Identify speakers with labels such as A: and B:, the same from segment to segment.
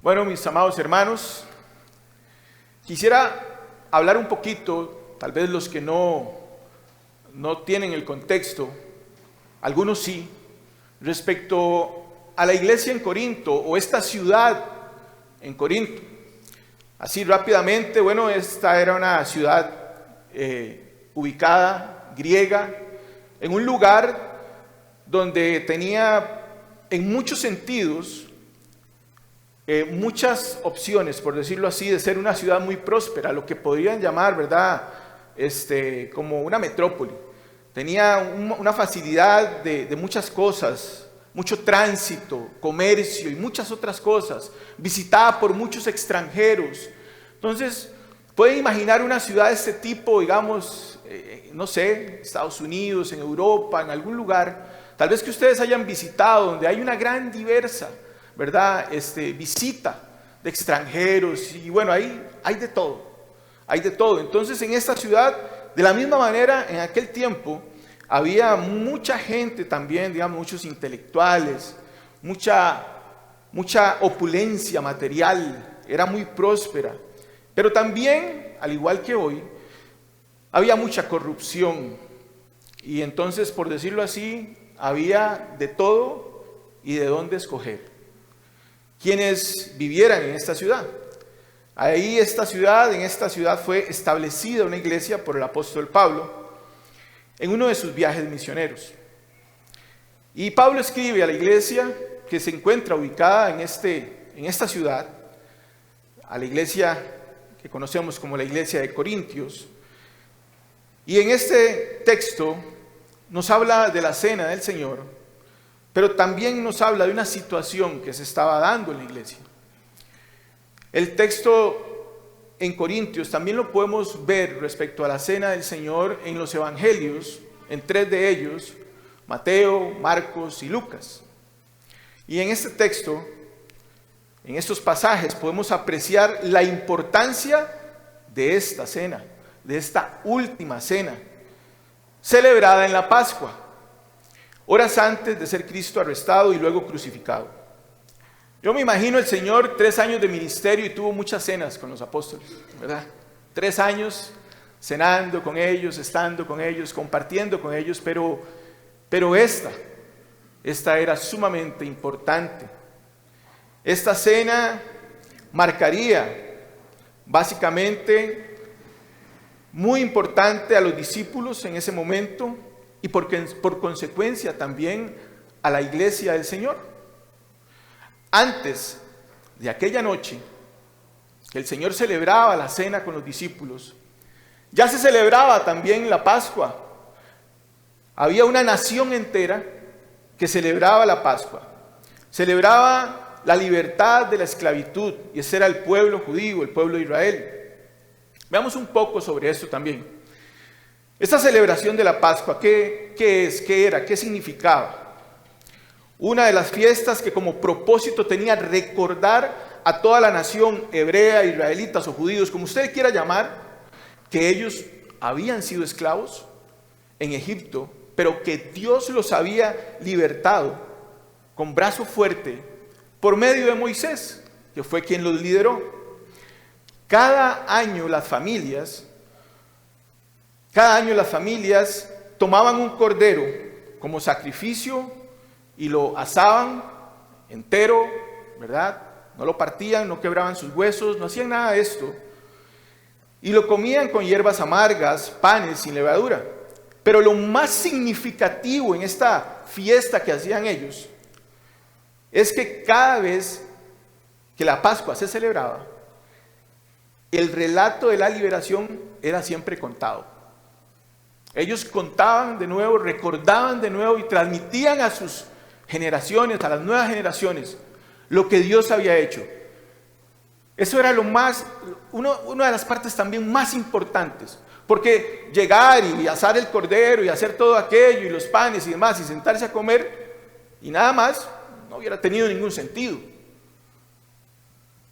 A: Bueno, mis amados hermanos, quisiera hablar un poquito, tal vez los que no tienen el contexto, algunos sí, respecto a la iglesia en Corinto o esta ciudad en Corinto. Así rápidamente, bueno, esta era una ciudad ubicada, griega, en un lugar donde tenía en muchos sentidos muchas opciones, por decirlo así, de ser una ciudad muy próspera, lo que podrían llamar, ¿verdad?, como una metrópoli. Tenía una facilidad de muchas cosas, mucho tránsito, comercio y muchas otras cosas, visitada por muchos extranjeros. Entonces, pueden imaginar una ciudad de este tipo, digamos, no sé, Estados Unidos, en Europa, en algún lugar, tal vez que ustedes hayan visitado, donde hay una gran diversa, ¿verdad?, visita de extranjeros, y bueno, hay de todo, hay de todo. Entonces, en esta ciudad, de la misma manera, en aquel tiempo, había mucha gente también, digamos, muchos intelectuales, mucha opulencia material, era muy próspera, pero también, al igual que hoy, había mucha corrupción, y entonces, por decirlo así, había de todo y de dónde escoger quienes vivieran en esta ciudad. En esta ciudad fue establecida una iglesia por el apóstol Pablo en uno de sus viajes misioneros. Y Pablo escribe a la iglesia que se encuentra ubicada en esta ciudad, a la iglesia que conocemos como la iglesia de Corintios. Y en este texto nos habla de la cena del Señor, pero también nos habla de una situación que se estaba dando en la iglesia. El texto en Corintios también lo podemos ver respecto a la cena del Señor en los evangelios, en 3 de ellos, Mateo, Marcos y Lucas. Y en este texto, en estos pasajes, podemos apreciar la importancia de esta cena, de esta última cena, celebrada en la Pascua, horas antes de ser Cristo arrestado y luego crucificado. Yo me imagino el Señor 3 años de ministerio y tuvo muchas cenas con los apóstoles, ¿verdad? 3 años cenando con ellos, estando con ellos, compartiendo con ellos, pero esta era sumamente importante. Esta cena marcaría básicamente muy importante a los discípulos en ese momento y por consecuencia también a la iglesia del Señor. Antes de aquella noche que el Señor celebraba la cena con los discípulos, ya se celebraba también la Pascua. Había una nación entera que celebraba la Pascua, celebraba la libertad de la esclavitud, y ese era el pueblo judío, el pueblo de Israel. Veamos un poco sobre esto también. Esta celebración de la Pascua, ¿qué es? ¿Qué era? ¿Qué significaba? Una de las fiestas que como propósito tenía recordar a toda la nación hebrea, israelitas o judíos, como usted quiera llamar, que ellos habían sido esclavos en Egipto, pero que Dios los había libertado con brazo fuerte por medio de Moisés, que fue quien los lideró. Cada año las familias tomaban un cordero como sacrificio y lo asaban entero, ¿verdad? No lo partían, no quebraban sus huesos, no hacían nada de esto. Y lo comían con hierbas amargas, panes sin levadura. Pero lo más significativo en esta fiesta que hacían ellos es que cada vez que la Pascua se celebraba, el relato de la liberación era siempre contado. Ellos contaban de nuevo, recordaban de nuevo y transmitían a sus generaciones, a las nuevas generaciones, lo que Dios había hecho. Eso era una de las partes también más importantes, porque llegar y asar el cordero y hacer todo aquello y los panes y demás y sentarse a comer y nada más, no hubiera tenido ningún sentido.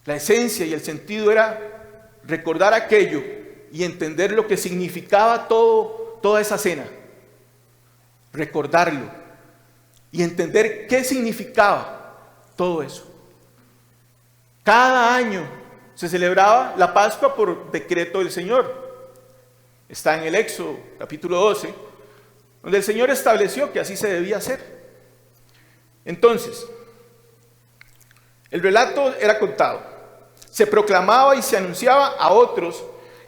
A: La esencia y el sentido era recordar aquello y entender lo que significaba toda esa cena, recordarlo y entender qué significaba todo eso. Cada año se celebraba la Pascua por decreto del Señor. Está en el Éxodo, capítulo 12, donde el Señor estableció que así se debía hacer. Entonces, el relato era contado, se proclamaba y se anunciaba a otros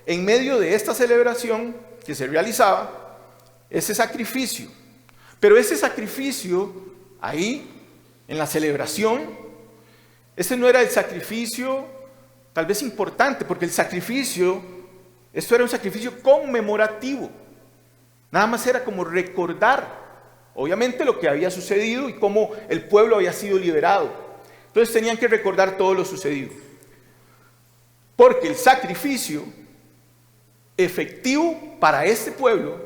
A: en medio de esta celebración que se realizaba, ese sacrificio. Pero ese sacrificio, ahí, en la celebración, ese no era el sacrificio tal vez importante, porque el sacrificio, esto era un sacrificio conmemorativo. Nada más era como recordar, obviamente, lo que había sucedido y cómo el pueblo había sido liberado. Entonces tenían que recordar todo lo sucedido. Porque el sacrificio efectivo para este pueblo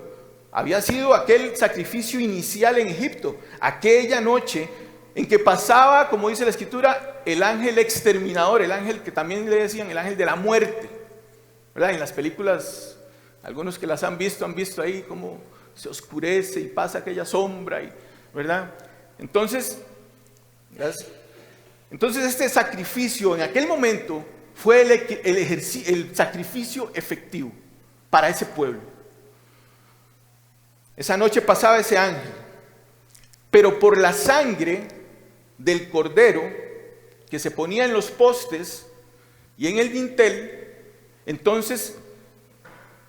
A: había sido aquel sacrificio inicial en Egipto, aquella noche en que pasaba, como dice la Escritura, el ángel exterminador, el ángel que también le decían el ángel de la muerte, ¿verdad? En las películas, algunos que las han visto ahí cómo se oscurece y pasa aquella sombra, ¿verdad? Entonces este sacrificio en aquel momento fue el sacrificio efectivo para ese pueblo. Esa noche pasaba ese ángel, pero por la sangre del cordero que se ponía en los postes y en el dintel, entonces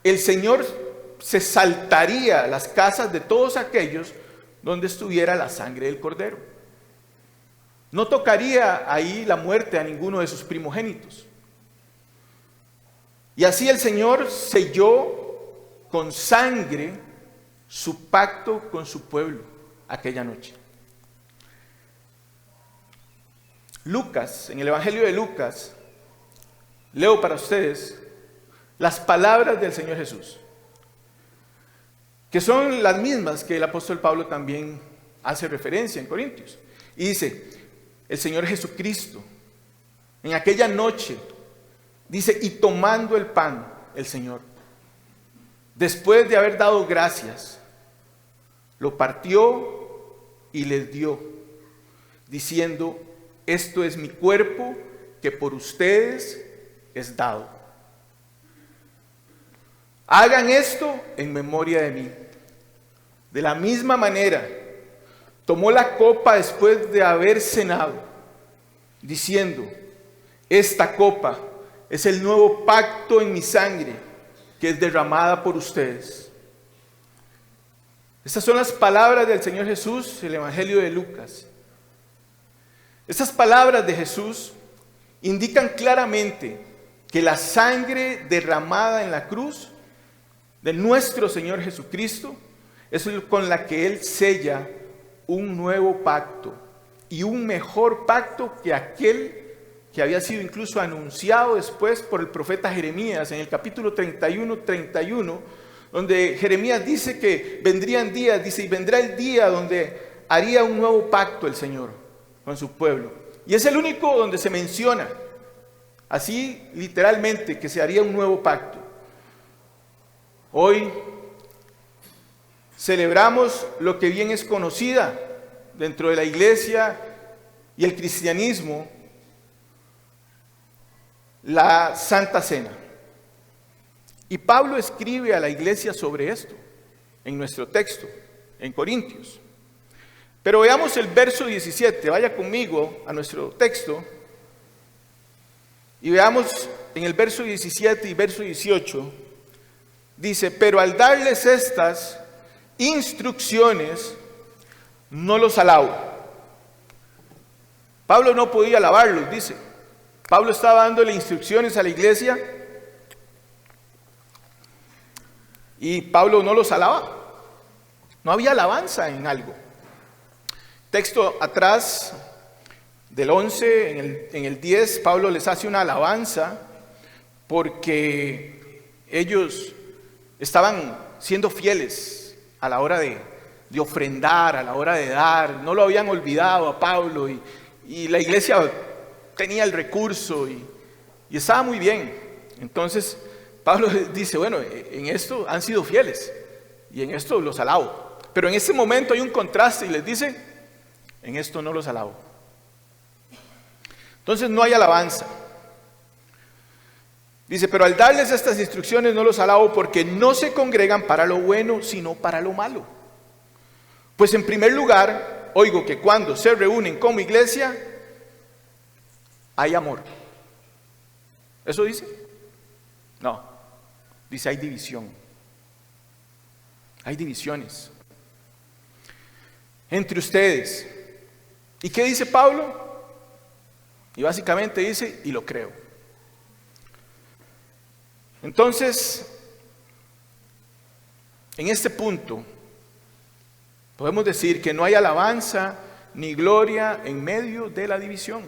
A: el Señor se saltaría las casas de todos aquellos donde estuviera la sangre del cordero. No tocaría ahí la muerte a ninguno de sus primogénitos. Y así el Señor selló con sangre su pacto con su pueblo aquella noche. Lucas, en el Evangelio de Lucas, leo para ustedes las palabras del Señor Jesús, que son las mismas que el apóstol Pablo también hace referencia en Corintios. Y dice, el Señor Jesucristo, en aquella noche, dice, y tomando el pan, el Señor, después de haber dado gracias, lo partió y les dio, diciendo, esto es mi cuerpo que por ustedes es dado. Hagan esto en memoria de mí. De la misma manera, tomó la copa después de haber cenado, diciendo, esta copa es el nuevo pacto en mi sangre, que es derramada por ustedes. Estas son las palabras del Señor Jesús, el Evangelio de Lucas. Estas palabras de Jesús indican claramente que la sangre derramada en la cruz de nuestro Señor Jesucristo es con la que Él sella un nuevo pacto y un mejor pacto que aquel que había sido incluso anunciado después por el profeta Jeremías en el capítulo 31, donde Jeremías dice que vendrían días, dice, y vendrá el día donde haría un nuevo pacto el Señor con su pueblo. Y es el único donde se menciona, así literalmente, que se haría un nuevo pacto. Hoy celebramos lo que bien es conocida dentro de la iglesia y el cristianismo, la Santa Cena. Y Pablo escribe a la iglesia sobre esto, en nuestro texto, en Corintios. Pero veamos el verso 17, vaya conmigo a nuestro texto, y veamos en el verso 17 y verso 18, dice, pero al darles estas instrucciones, no los alabo. Pablo no podía alabarlos, dice. Pablo estaba dándole instrucciones a la iglesia y Pablo no los alaba. No había alabanza en algo. Texto atrás del 11, en el 10, Pablo les hace una alabanza porque ellos estaban siendo fieles a la hora de ofrendar, a la hora de dar. No lo habían olvidado a Pablo y la iglesia tenía el recurso y estaba muy bien. Entonces Pablo dice, bueno, en esto han sido fieles y en esto los alabo. Pero en ese momento hay un contraste y les dice, en esto no los alabo. Entonces no hay alabanza. Dice, pero al darles estas instrucciones no los alabo porque no se congregan para lo bueno, sino para lo malo. Pues en primer lugar, oigo que cuando se reúnen como iglesia, hay amor. ¿Eso dice? No. Dice, hay división. Hay divisiones entre ustedes. ¿Y qué dice Pablo? Y básicamente dice, y lo creo. Entonces, en este punto, podemos decir que no hay alabanza ni gloria en medio de la división.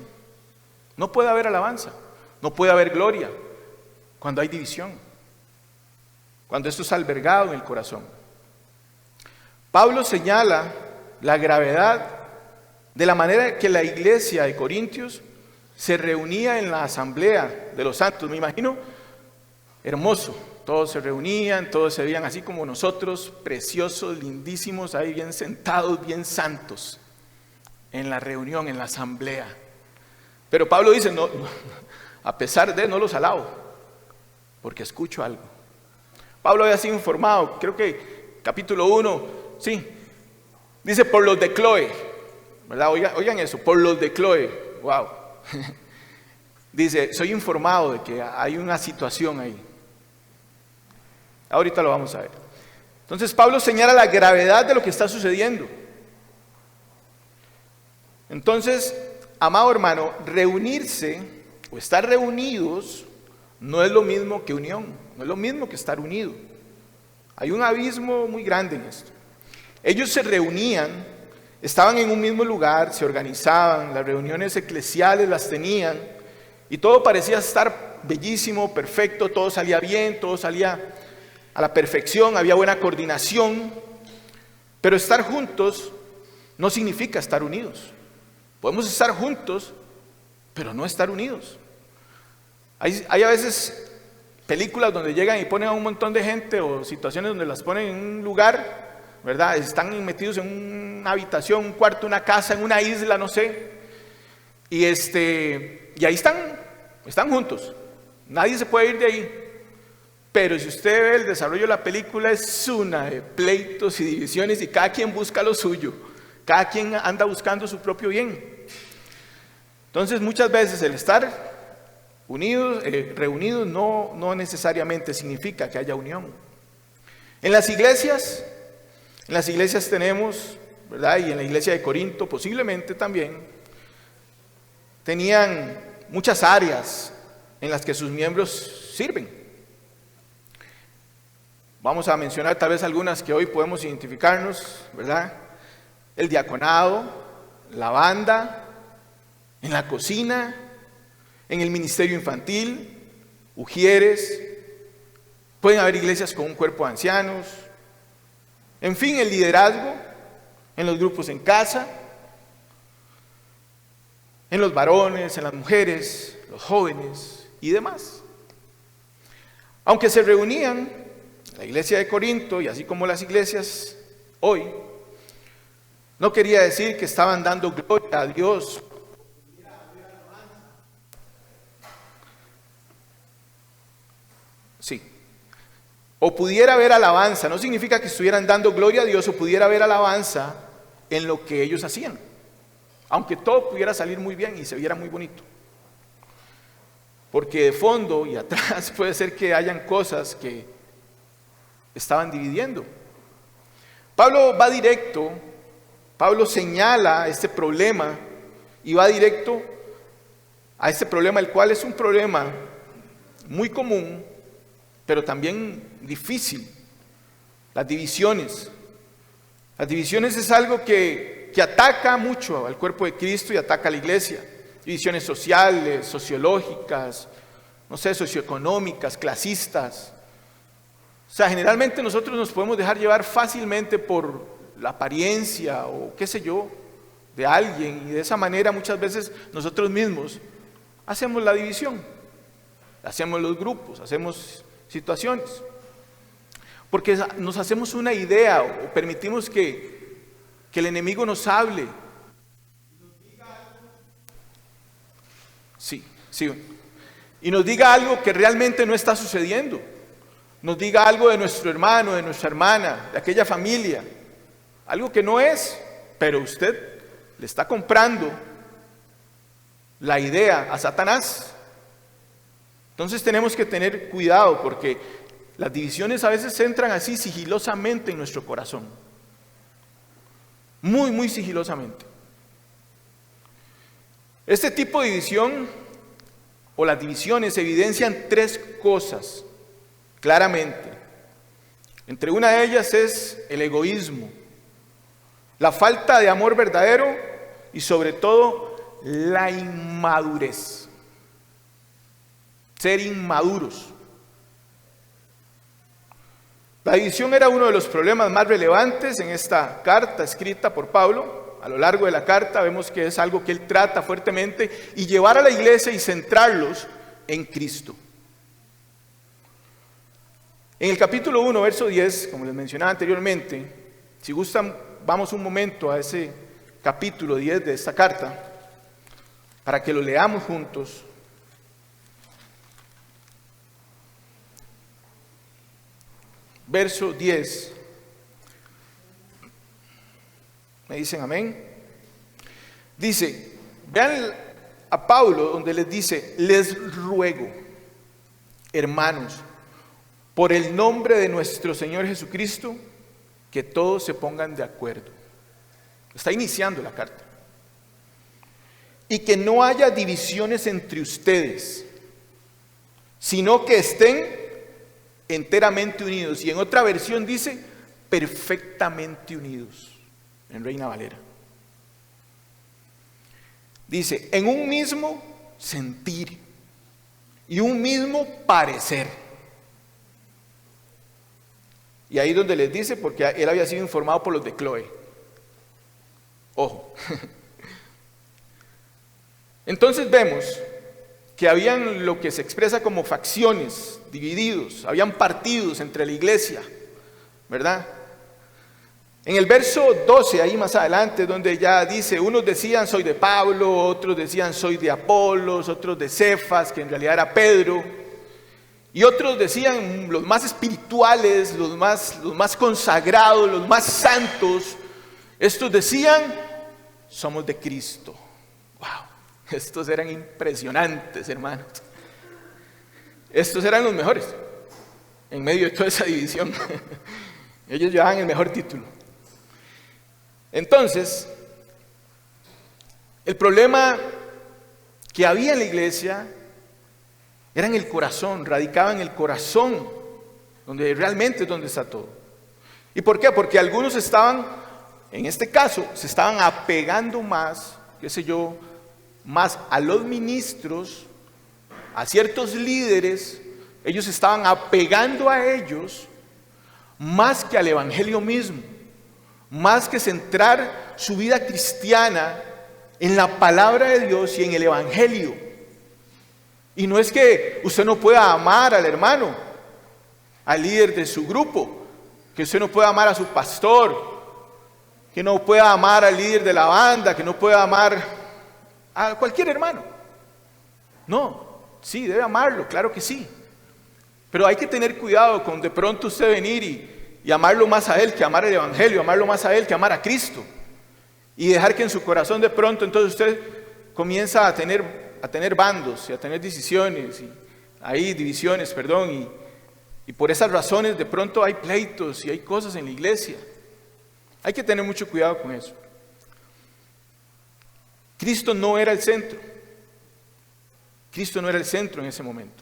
A: No puede haber alabanza, no puede haber gloria cuando hay división, cuando esto es albergado en el corazón. Pablo señala la gravedad de la manera que la iglesia de Corintios se reunía en la asamblea de los santos. Me imagino hermoso, todos se reunían, todos se veían así como nosotros, preciosos, lindísimos, ahí bien sentados, bien santos, en la reunión, en la asamblea. Pero Pablo dice, no, a pesar de, no los alabo, porque escucho algo. Pablo había sido informado, creo que capítulo 1, sí, dice por los de Cloé, ¿verdad? Oigan eso, por los de Cloé, wow. Dice, soy informado de que hay una situación ahí. Ahorita lo vamos a ver. Entonces Pablo señala la gravedad de lo que está sucediendo. Entonces, amado hermano, reunirse o estar reunidos no es lo mismo que unión, no es lo mismo que estar unido. Hay un abismo muy grande en esto. Ellos se reunían, estaban en un mismo lugar, se organizaban, las reuniones eclesiales las tenían y todo parecía estar bellísimo, perfecto, todo salía bien, todo salía a la perfección, había buena coordinación, pero estar juntos no significa estar unidos. Podemos estar juntos, pero no estar unidos. Hay a veces películas donde llegan y ponen a un montón de gente o situaciones donde las ponen en un lugar, ¿verdad? Están metidos en una habitación, un cuarto, una casa, en una isla, no sé. Y ahí están juntos. Nadie se puede ir de ahí. Pero si usted ve el desarrollo de la película, es una de pleitos y divisiones y cada quien busca lo suyo. Cada quien anda buscando su propio bien. Entonces muchas veces el estar unidos, reunidos no necesariamente significa que haya unión. En las iglesias tenemos, ¿verdad? Y en la iglesia de Corinto posiblemente también, tenían muchas áreas en las que sus miembros sirven. Vamos a mencionar tal vez algunas que hoy podemos identificarnos, ¿verdad? El diaconado, la banda, en la cocina, en el ministerio infantil, ujieres, pueden haber iglesias con un cuerpo de ancianos, en fin, el liderazgo, en los grupos en casa, en los varones, en las mujeres, los jóvenes y demás. Aunque se reunían, la iglesia de Corinto, y así como las iglesias hoy, no quería decir que estaban dando gloria a Dios. Sí. O pudiera haber alabanza, no significa que estuvieran dando gloria a Dios, o pudiera haber alabanza en lo que ellos hacían. Aunque todo pudiera salir muy bien y se viera muy bonito. Porque de fondo y atrás puede ser que hayan cosas que estaban dividiendo. Pablo va directo, Pablo señala este problema y va directo a este problema, el cual es un problema muy común, pero también difícil. Las divisiones. Las divisiones es algo que ataca mucho al cuerpo de Cristo y ataca a la iglesia. Divisiones sociales, sociológicas, no sé, socioeconómicas, clasistas. O sea, generalmente nosotros nos podemos dejar llevar fácilmente por la apariencia o qué sé yo de alguien y de esa manera muchas veces nosotros mismos hacemos la división, hacemos los grupos, hacemos situaciones, porque nos hacemos una idea o permitimos que el enemigo nos hable. Sí, sí. Y nos diga algo que realmente no está sucediendo. Nos diga algo de nuestro hermano, de nuestra hermana, de aquella familia. Algo que no es, pero usted le está comprando la idea a Satanás. Entonces tenemos que tener cuidado porque las divisiones a veces entran así sigilosamente en nuestro corazón. Muy, muy sigilosamente. Este tipo de división o las divisiones evidencian tres cosas claramente. Entre una de ellas es el egoísmo, la falta de amor verdadero y sobre todo la inmadurez. Ser inmaduros. La división era uno de los problemas más relevantes en esta carta escrita por Pablo. A lo largo de la carta vemos que es algo que él trata fuertemente y llevar a la iglesia y centrarlos en Cristo. En el capítulo 1, verso 10, como les mencionaba anteriormente, si gustan, vamos un momento a ese capítulo 10 de esta carta para que lo leamos juntos. Verso 10. ¿Me dicen amén? Dice, vean a Pablo donde les dice, les ruego, hermanos, por el nombre de nuestro Señor Jesucristo, que todos se pongan de acuerdo. Está iniciando la carta. Y que no haya divisiones entre ustedes, sino que estén enteramente unidos. Y en otra versión dice, perfectamente unidos. En Reina Valera. Dice, en un mismo sentir y un mismo parecer. Y ahí donde les dice, porque él había sido informado por los de Chloe. Ojo. Entonces vemos que habían lo que se expresa como facciones, divididos, habían partidos entre la iglesia, ¿verdad? En el verso 12, ahí más adelante, donde ya dice, unos decían soy de Pablo, otros decían soy de Apolos, otros de Cefas, que en realidad era Pedro, y otros decían los más espirituales, los más consagrados, los más santos, estos decían somos de Cristo. Wow, estos eran impresionantes, hermanos. Estos eran los mejores en medio de toda esa división. Ellos llevaban el mejor título. Entonces, el problema que había en la iglesia era en el corazón, radicaba en el corazón, donde realmente es donde está todo. ¿Y por qué? Porque algunos estaban, en este caso, se estaban apegando más, qué sé yo, más a los ministros, a ciertos líderes, ellos estaban apegando a ellos más que al evangelio mismo. Más que centrar su vida cristiana en la palabra de Dios y en el evangelio. Y no es que usted no pueda amar al hermano, al líder de su grupo, que usted no pueda amar a su pastor, que no pueda amar al líder de la banda, que no pueda amar a cualquier hermano. No, sí, debe amarlo, claro que sí. Pero hay que tener cuidado con de pronto usted venir y amarlo más a él que amar el evangelio, amarlo más a él que amar a Cristo. Y dejar que en su corazón de pronto entonces usted comienza a tener bandos y a tener divisiones, y por esas razones de pronto hay pleitos y hay cosas en la iglesia. Hay que tener mucho cuidado con eso. Cristo no era el centro. Cristo no era el centro en ese momento.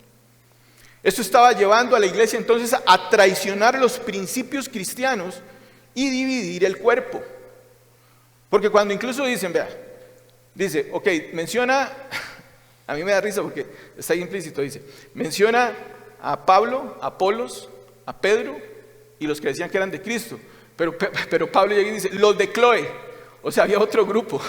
A: Esto estaba llevando a la iglesia entonces a traicionar los principios cristianos y dividir el cuerpo. Porque cuando incluso dicen, vea, dice, ok, menciona, a mí me da risa porque está ahí implícito, dice, menciona a Pablo, a Apolos, a Pedro y los que decían que eran de Cristo. Pero Pablo llega y dice, los de Chloe, o sea, había otro grupo.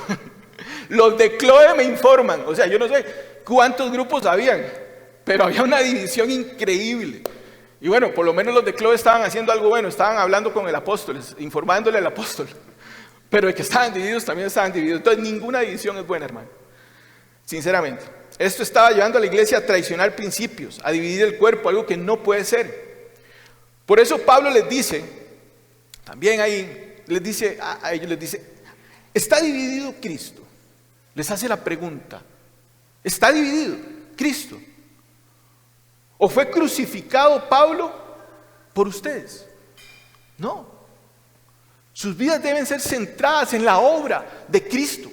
A: Los de Chloe me informan, o sea, yo no sé cuántos grupos habían, pero había una división increíble. Y bueno, por lo menos los de Chloe estaban haciendo algo bueno, estaban hablando con el apóstol, informándole al apóstol. Pero de que estaban divididos, también estaban divididos. Entonces ninguna división es buena, hermano. Sinceramente. Esto estaba llevando a la iglesia a traicionar principios, a dividir el cuerpo, algo que no puede ser. Por eso Pablo les dice, también ahí, les dice a ellos, les dice, ¿está dividido Cristo? Les hace la pregunta, ¿está dividido Cristo? ¿O fue crucificado Pablo por ustedes? No. Sus vidas deben ser centradas en la obra de Cristo,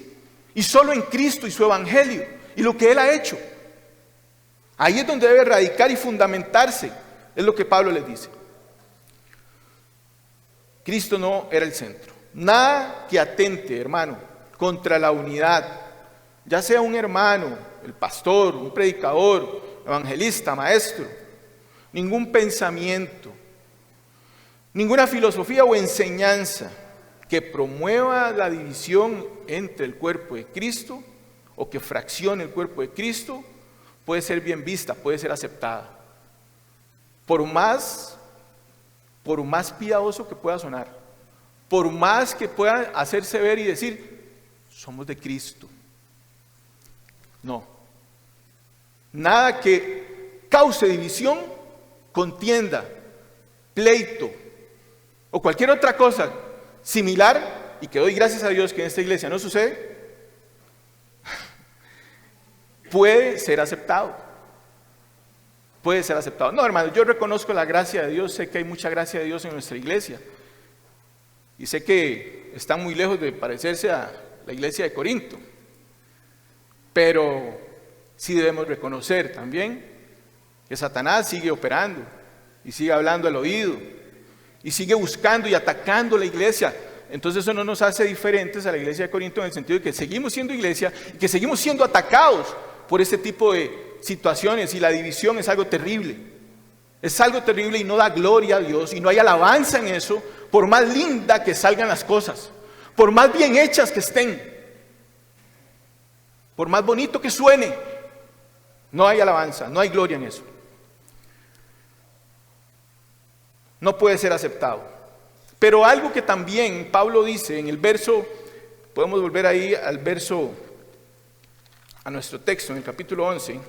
A: y solo en Cristo y su evangelio, y lo que Él ha hecho. Ahí es donde debe radicar y fundamentarse, es lo que Pablo les dice. Cristo no era el centro. Nada que atente, hermano, contra la unidad, ya sea un hermano, el pastor, un predicador, evangelista, maestro, ningún pensamiento, ninguna filosofía o enseñanza que promueva la división entre el cuerpo de Cristo o que fraccione el cuerpo de Cristo puede ser bien vista, puede ser aceptada. Por más piadoso que pueda sonar, por más que pueda hacerse ver y decir, somos de Cristo. No. Nada que cause división, contienda, pleito o cualquier otra cosa similar, y que doy gracias a Dios que en esta iglesia no sucede, puede ser aceptado. Puede ser aceptado. No, hermano, yo reconozco la gracia de Dios, sé que hay mucha gracia de Dios en nuestra iglesia. Y sé que está muy lejos de parecerse a la iglesia de Corinto. Pero sí debemos reconocer también que Satanás sigue operando y sigue hablando al oído y sigue buscando y atacando la iglesia. Entonces eso no nos hace diferentes a la iglesia de Corinto en el sentido de que seguimos siendo iglesia y que seguimos siendo atacados por este tipo de situaciones, y la división es algo terrible. Es algo terrible y no da gloria a Dios y no hay alabanza en eso, por más linda que salgan las cosas, por más bien hechas que estén, por más bonito que suene, no hay alabanza, no hay gloria en eso. No puede ser aceptado. Pero algo que también Pablo dice en el verso, podemos volver ahí al verso, a nuestro texto en el capítulo 11,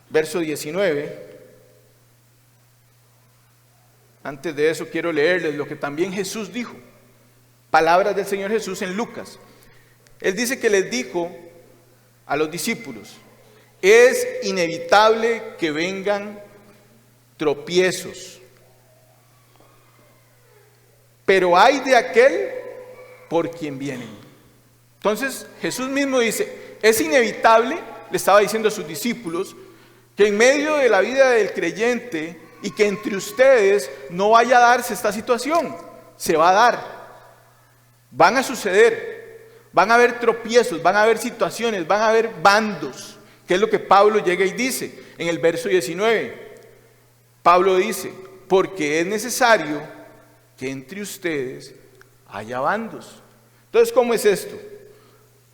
A: verso 19. Antes de eso quiero leerles lo que también Jesús dijo, palabras del Señor Jesús en Lucas. Él dice que les dijo a los discípulos, es inevitable que vengan tropiezos, pero hay de aquel por quien vienen. Entonces Jesús mismo dice, es inevitable, le estaba diciendo a sus discípulos, que en medio de la vida del creyente y que entre ustedes no vaya a darse esta situación. Se va a dar, van a suceder, van a haber tropiezos, van a haber situaciones, van a haber bandos, que es lo que Pablo llega y dice en el verso 19. Pablo dice, porque es necesario que entre ustedes haya bandos. Entonces, ¿cómo es esto?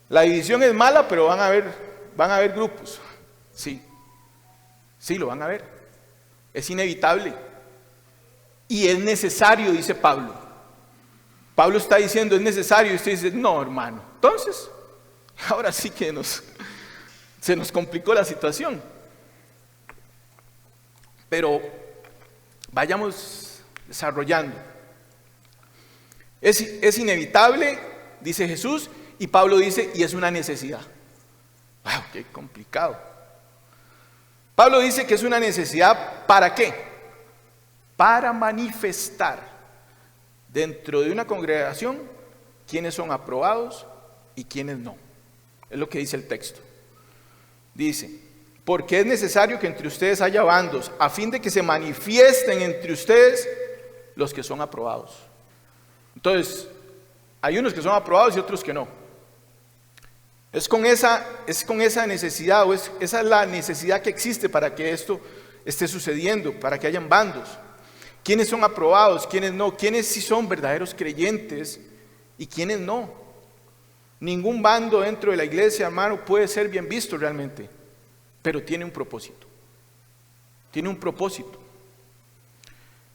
A: La división es mala, pero van a haber grupos. Sí, lo van a ver. Es inevitable. Y es necesario, dice Pablo. Pablo está diciendo, es necesario, y usted dice, no, hermano. Entonces, ahora sí que se nos complicó la situación. Pero vayamos desarrollando. Es inevitable, dice Jesús, y Pablo dice, y es una necesidad. ¡Wow! ¡Qué complicado! Pablo dice que es una necesidad, ¿para qué? Para manifestar dentro de una congregación quiénes son aprobados y quiénes no. Es lo que dice el texto. Dice, porque es necesario que entre ustedes haya bandos, a fin de que se manifiesten entre ustedes los que son aprobados. Entonces, hay unos que son aprobados y otros que no. Es con esa necesidad, esa es la necesidad que existe para que esto esté sucediendo, para que hayan bandos. ¿Quiénes son aprobados? ¿Quiénes no? ¿Quiénes sí son verdaderos creyentes y quiénes no? Ningún bando dentro de la iglesia, hermano, puede ser bien visto realmente, pero tiene un propósito. Tiene un propósito.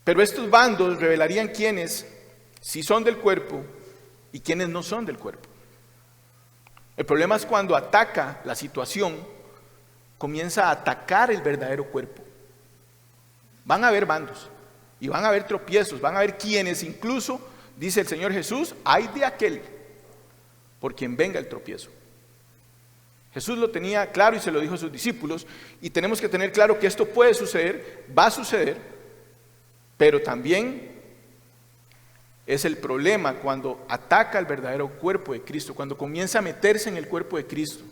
A: Pero estos bandos revelarían quiénes sí son del cuerpo y quiénes no son del cuerpo. El problema es cuando ataca la situación, comienza a atacar el verdadero cuerpo. Van a haber bandos y van a haber tropiezos, van a haber quienes incluso, dice el Señor Jesús, hay de aquel por quien venga el tropiezo. Jesús lo tenía claro y se lo dijo a sus discípulos, y tenemos que tener claro que esto puede suceder, va a suceder, pero también es el problema cuando ataca el verdadero cuerpo de Cristo, cuando comienza a meterse en el cuerpo de Cristo.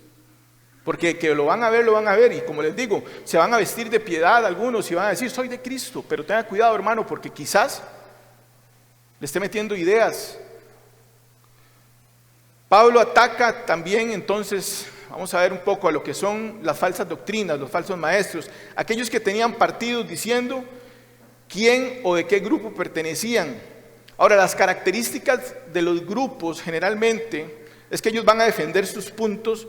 A: Porque que lo van a ver, y como les digo, se van a vestir de piedad algunos y van a decir, soy de Cristo, pero tenga cuidado, hermano, porque quizás le esté metiendo ideas. Pablo ataca también, entonces, vamos a ver un poco a lo que son las falsas doctrinas, los falsos maestros, aquellos que tenían partidos diciendo quién o de qué grupo pertenecían. Ahora, las características de los grupos generalmente es que ellos van a defender sus puntos,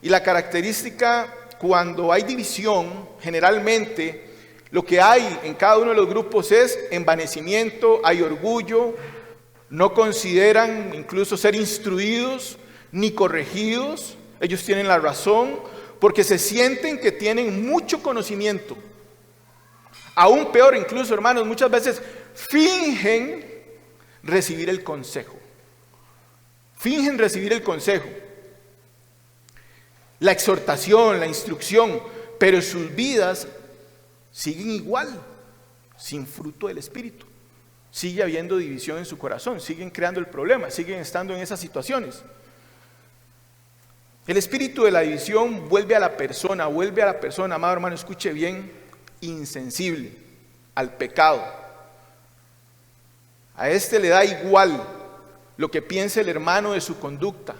A: y la característica cuando hay división, generalmente lo que hay en cada uno de los grupos es envanecimiento, hay orgullo, no consideran incluso ser instruidos ni corregidos, ellos tienen la razón porque se sienten que tienen mucho conocimiento. Aún peor incluso, hermanos, muchas veces fingen recibir el consejo. Fingen recibir el consejo, la exhortación, la instrucción, pero sus vidas siguen igual, sin fruto del Espíritu. Sigue habiendo división en su corazón, siguen creando el problema, siguen estando en esas situaciones. El espíritu de la división vuelve a la persona, amado hermano, escuche bien, insensible al pecado. A este le da igual lo que piense el hermano de su conducta.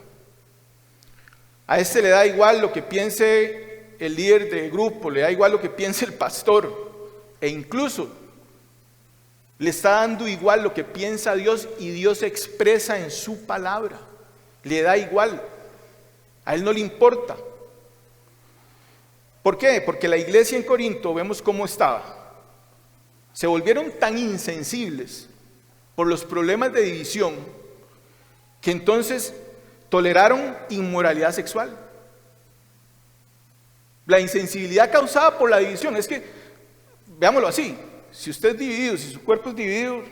A: A este le da igual lo que piense el líder de grupo, le da igual lo que piense el pastor, e incluso le está dando igual lo que piensa Dios, y Dios se expresa en su palabra. Le da igual, a él no le importa. ¿Por qué? Porque la iglesia en Corinto, vemos cómo estaba. Se volvieron tan insensibles por los problemas de división que entonces toleraron inmoralidad sexual. La insensibilidad causada por la división es que, veámoslo así, si usted es dividido, si su cuerpo es dividido,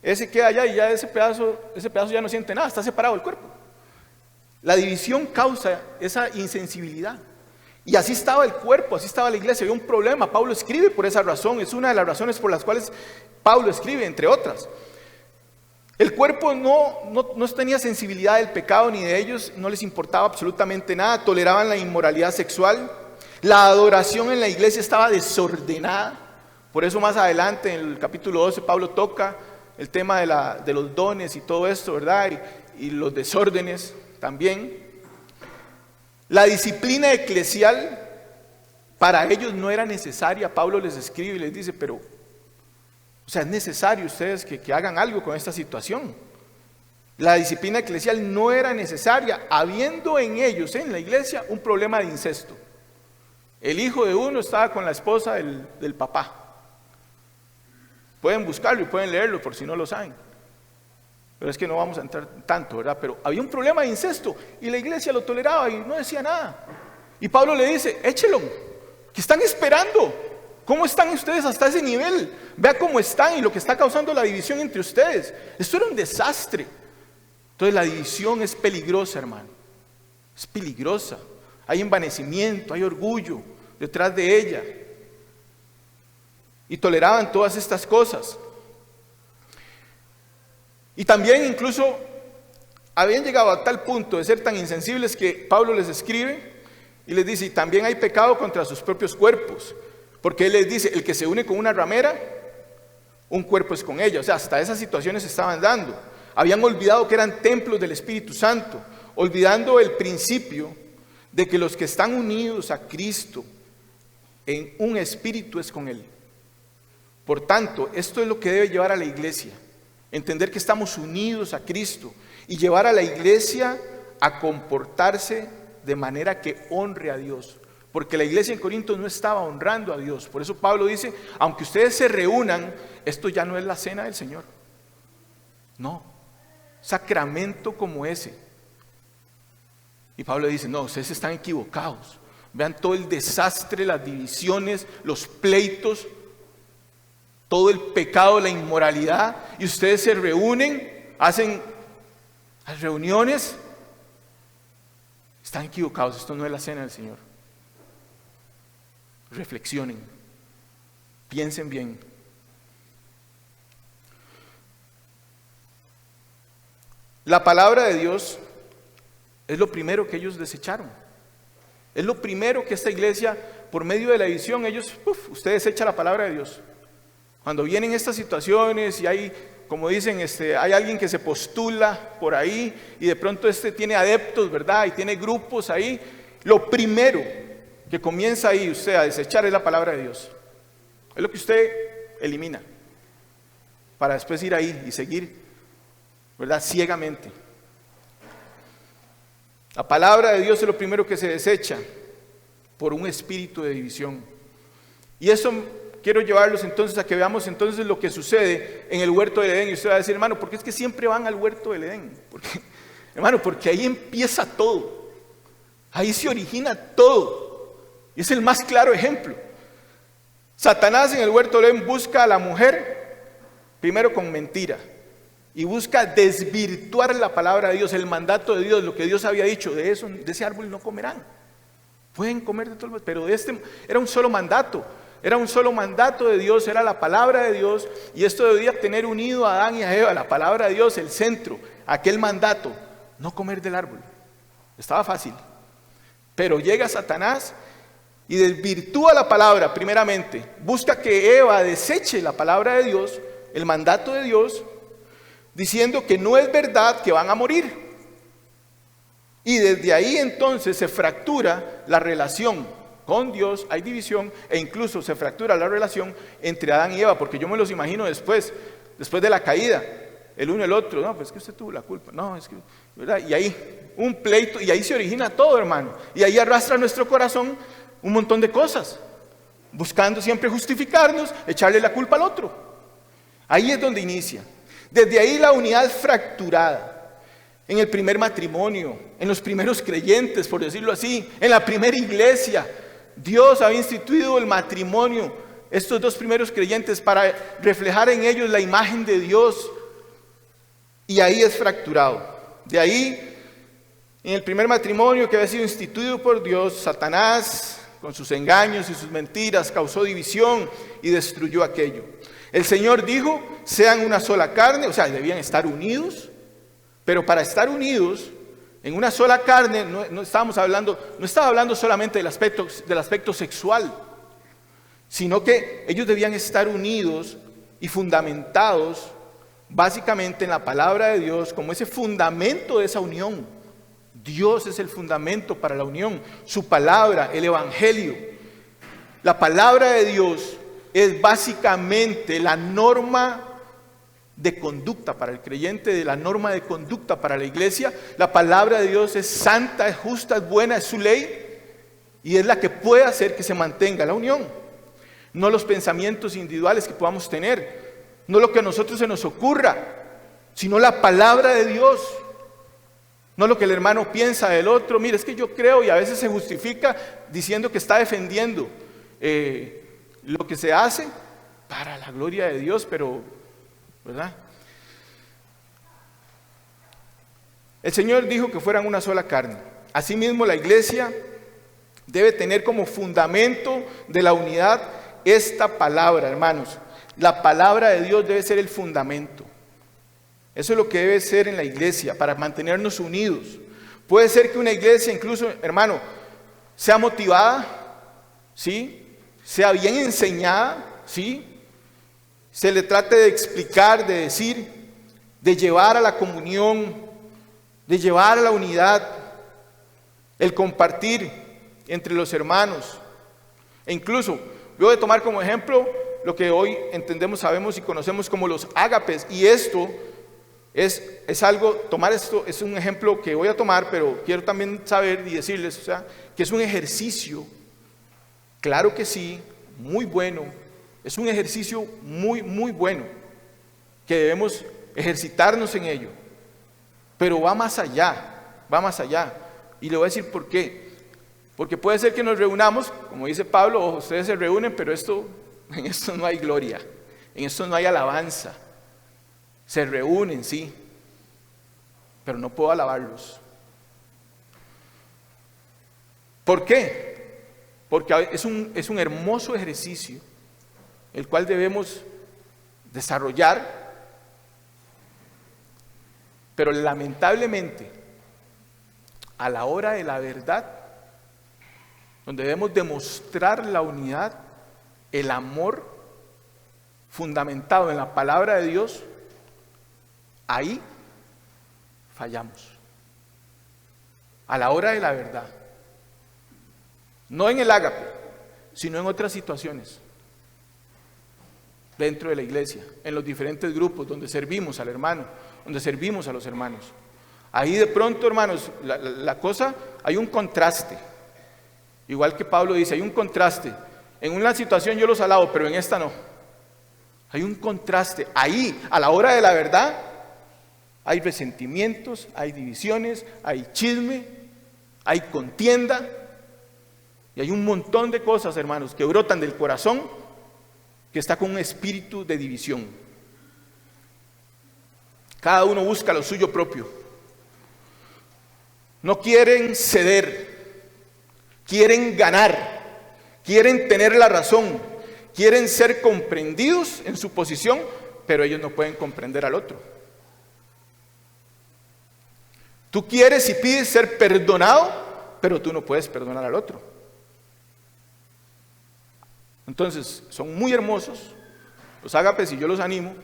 A: ese queda allá y ya ese pedazo ya no siente nada, está separado el cuerpo. La división causa esa insensibilidad. Y así estaba el cuerpo, así estaba la iglesia, había un problema. Pablo escribe por esa razón, es una de las razones por las cuales Pablo escribe, entre otras. El cuerpo no tenía sensibilidad del pecado ni de ellos, no les importaba absolutamente nada, toleraban la inmoralidad sexual. La adoración en la iglesia estaba desordenada. Por eso más adelante en el capítulo 12 Pablo toca el tema de los dones y todo esto, ¿verdad? Y los desórdenes también. La disciplina eclesial para ellos no era necesaria. Pablo les escribe y les dice, pero, o sea, es necesario ustedes que hagan algo con esta situación. La disciplina eclesial no era necesaria, habiendo en ellos, en la iglesia, un problema de incesto. El hijo de uno estaba con la esposa del papá. Pueden buscarlo y pueden leerlo por si no lo saben. Pero es que no vamos a entrar tanto, ¿verdad? Pero había un problema de incesto y la iglesia lo toleraba y no decía nada. Y Pablo le dice, échelo, que están esperando. ¿Cómo están ustedes hasta ese nivel? Vea cómo están y lo que está causando la división entre ustedes. Esto era un desastre. Entonces la división es peligrosa, hermano. Es peligrosa. Hay envanecimiento, hay orgullo detrás de ella. Y toleraban todas estas cosas. Y también incluso habían llegado a tal punto de ser tan insensibles que Pablo les escribe y les dice, y también hay pecado contra sus propios cuerpos. Porque él les dice, el que se une con una ramera, un cuerpo es con ella. O sea, hasta esas situaciones se estaban dando. Habían olvidado que eran templos del Espíritu Santo, olvidando el principio de que los que están unidos a Cristo en un espíritu es con Él. Por tanto, esto es lo que debe llevar a la iglesia. Entender que estamos unidos a Cristo y llevar a la iglesia a comportarse de manera que honre a Dios. Porque la iglesia en Corinto no estaba honrando a Dios. Por eso Pablo dice, aunque ustedes se reúnan, esto ya no es la cena del Señor. No, sacramento como ese. Y Pablo dice, no, ustedes están equivocados. Vean todo el desastre, las divisiones, los pleitos, todo el pecado, la inmoralidad, y ustedes se reúnen, hacen las reuniones. Están equivocados, esto no es la cena del Señor. Reflexionen, piensen bien. La palabra de Dios es lo primero que ellos desecharon. Es lo primero que esta iglesia, por medio de la edición, ustedes desechan la palabra de Dios. Cuando vienen estas situaciones y hay, como dicen, hay alguien que se postula por ahí y de pronto tiene adeptos, ¿verdad? Y tiene grupos ahí. Lo primero que comienza ahí usted a desechar es la palabra de Dios. Es lo que usted elimina para después ir ahí y seguir, ¿verdad? Ciegamente. La palabra de Dios es lo primero que se desecha por un espíritu de división. Y eso quiero llevarlos entonces a que veamos entonces lo que sucede en el huerto del Edén. Y usted va a decir, hermano, ¿por qué es que siempre van al huerto del Edén? Porque ahí empieza todo. Ahí se origina todo. Y es el más claro ejemplo. Satanás en el huerto del Edén busca a la mujer primero con mentira. Y busca desvirtuar la palabra de Dios, el mandato de Dios, lo que Dios había dicho, de ese árbol no comerán. Pueden comer de todo, pero era un solo mandato. Era un solo mandato de Dios, era la palabra de Dios, y esto debía tener unido a Adán y a Eva, la palabra de Dios, el centro, aquel mandato, no comer del árbol. Estaba fácil. Pero llega Satanás y desvirtúa la palabra primeramente. Busca que Eva deseche la palabra de Dios, el mandato de Dios, diciendo que no es verdad que van a morir. Y desde ahí entonces se fractura la relación con Dios, hay división, e incluso se fractura la relación entre Adán y Eva, porque yo me los imagino después de la caída, el uno y el otro, no, pues es que usted tuvo la culpa, no, es que, ¿verdad? Y ahí un pleito, y ahí se origina todo, hermano, y ahí arrastra nuestro corazón un montón de cosas, buscando siempre justificarnos, echarle la culpa al otro. Ahí es donde inicia. Desde ahí la unidad fracturada. En el primer matrimonio, en los primeros creyentes, por decirlo así, en la primera iglesia, Dios había instituido el matrimonio, estos dos primeros creyentes, para reflejar en ellos la imagen de Dios. Y ahí es fracturado. De ahí, en el primer matrimonio que había sido instituido por Dios, Satanás, con sus engaños y sus mentiras, causó división y destruyó aquello. El Señor dijo, sean una sola carne, o sea, debían estar unidos, pero para estar unidos en una sola carne, no estaba hablando solamente del aspecto sexual, sino que ellos debían estar unidos y fundamentados básicamente en la palabra de Dios, como ese fundamento de esa unión. Dios es el fundamento para la unión, su palabra, el evangelio. La palabra de Dios es básicamente la norma de conducta para el creyente, de la norma de conducta para la iglesia. La palabra de Dios es santa, es justa, es buena, es su ley, y es la que puede hacer que se mantenga la unión. No los pensamientos individuales que podamos tener, no lo que a nosotros se nos ocurra, sino la palabra de Dios. No lo que el hermano piensa del otro. Mire, es que yo creo, y a veces se justifica diciendo que está defendiendo lo que se hace para la gloria de Dios, pero, ¿verdad? El Señor dijo que fueran una sola carne. Asimismo, la iglesia debe tener como fundamento de la unidad esta palabra, hermanos. La palabra de Dios debe ser el fundamento. Eso es lo que debe ser en la iglesia para mantenernos unidos. Puede ser que una iglesia, incluso, hermano, sea motivada, ¿sí? Sea bien enseñada, ¿sí? Se le trate de explicar, de decir, de llevar a la comunión, de llevar a la unidad, el compartir entre los hermanos. E incluso, yo voy a tomar como ejemplo lo que hoy entendemos, sabemos y conocemos como los ágapes. Y esto es algo, tomar esto es un ejemplo que voy a tomar, pero quiero también saber y decirles, o sea, que es un ejercicio, claro que sí, muy bueno, es un ejercicio muy, muy bueno, que debemos ejercitarnos en ello, pero va más allá, Y le voy a decir por qué. Porque puede ser que nos reunamos, como dice Pablo, ojo, ustedes se reúnen, pero en esto no hay gloria, en esto no hay alabanza. Se reúnen, sí, pero no puedo alabarlos. ¿Por qué? Porque es un hermoso ejercicio, el cual debemos desarrollar, pero lamentablemente, a la hora de la verdad, donde debemos demostrar la unidad, el amor fundamentado en la palabra de Dios, ahí fallamos. A la hora de la verdad. No en el ágape, sino en otras situaciones. Dentro de la iglesia, en los diferentes grupos donde servimos al hermano, donde servimos a los hermanos. Ahí de pronto, hermanos, la cosa, hay un contraste. Igual que Pablo dice, hay un contraste. En una situación yo los alabo, pero en esta no. Hay un contraste. Ahí, a la hora de la verdad, hay resentimientos, hay divisiones, hay chisme, hay contienda. Y hay un montón de cosas, hermanos, que brotan del corazón, que está con un espíritu de división. Cada uno busca lo suyo propio. No quieren ceder. Quieren ganar, quieren tener la razón, quieren ser comprendidos en su posición, pero ellos no pueden comprender al otro. Tú quieres y pides ser perdonado, pero tú no puedes perdonar al otro. Entonces, son muy hermosos los ágapes y yo los animo,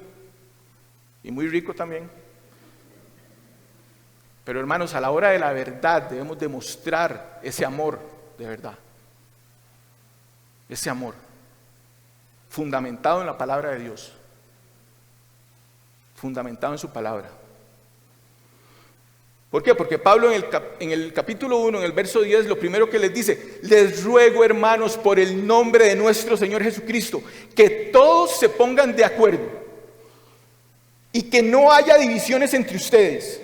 A: y muy rico también. Pero hermanos, a la hora de la verdad debemos demostrar ese amor de verdad. Ese amor fundamentado en la palabra de Dios, fundamentado en su palabra. ¿Por qué? Porque Pablo en el capítulo 1, en el verso 10, lo primero que les dice: les ruego, hermanos, por el nombre de nuestro Señor Jesucristo, que todos se pongan de acuerdo y que no haya divisiones entre ustedes,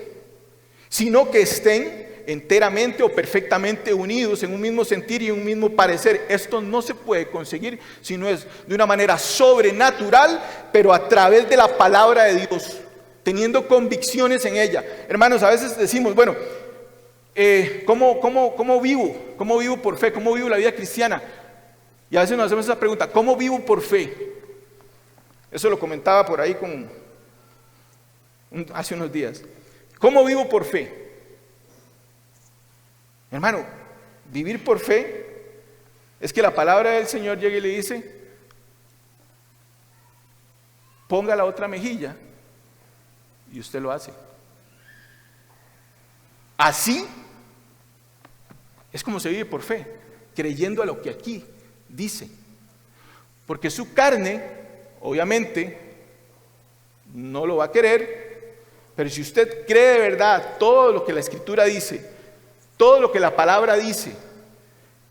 A: sino que estén enteramente o perfectamente unidos en un mismo sentir y un mismo parecer. Esto no se puede conseguir si no es de una manera sobrenatural, pero a través de la palabra de Dios, teniendo convicciones en ella. Hermanos, a veces decimos, bueno, ¿cómo vivo? ¿Cómo vivo por fe? ¿Cómo vivo la vida cristiana? Y a veces nos hacemos esa pregunta: ¿cómo vivo por fe? Eso lo comentaba por ahí hace unos días. ¿Cómo vivo por fe? Hermano, vivir por fe es que la palabra del Señor llegue y le dice: ponga la otra mejilla, y usted lo hace. Así es como se vive por fe, creyendo a lo que aquí dice. Porque su carne, obviamente, no lo va a querer, pero si usted cree de verdad todo lo que la Escritura dice, todo lo que la palabra dice,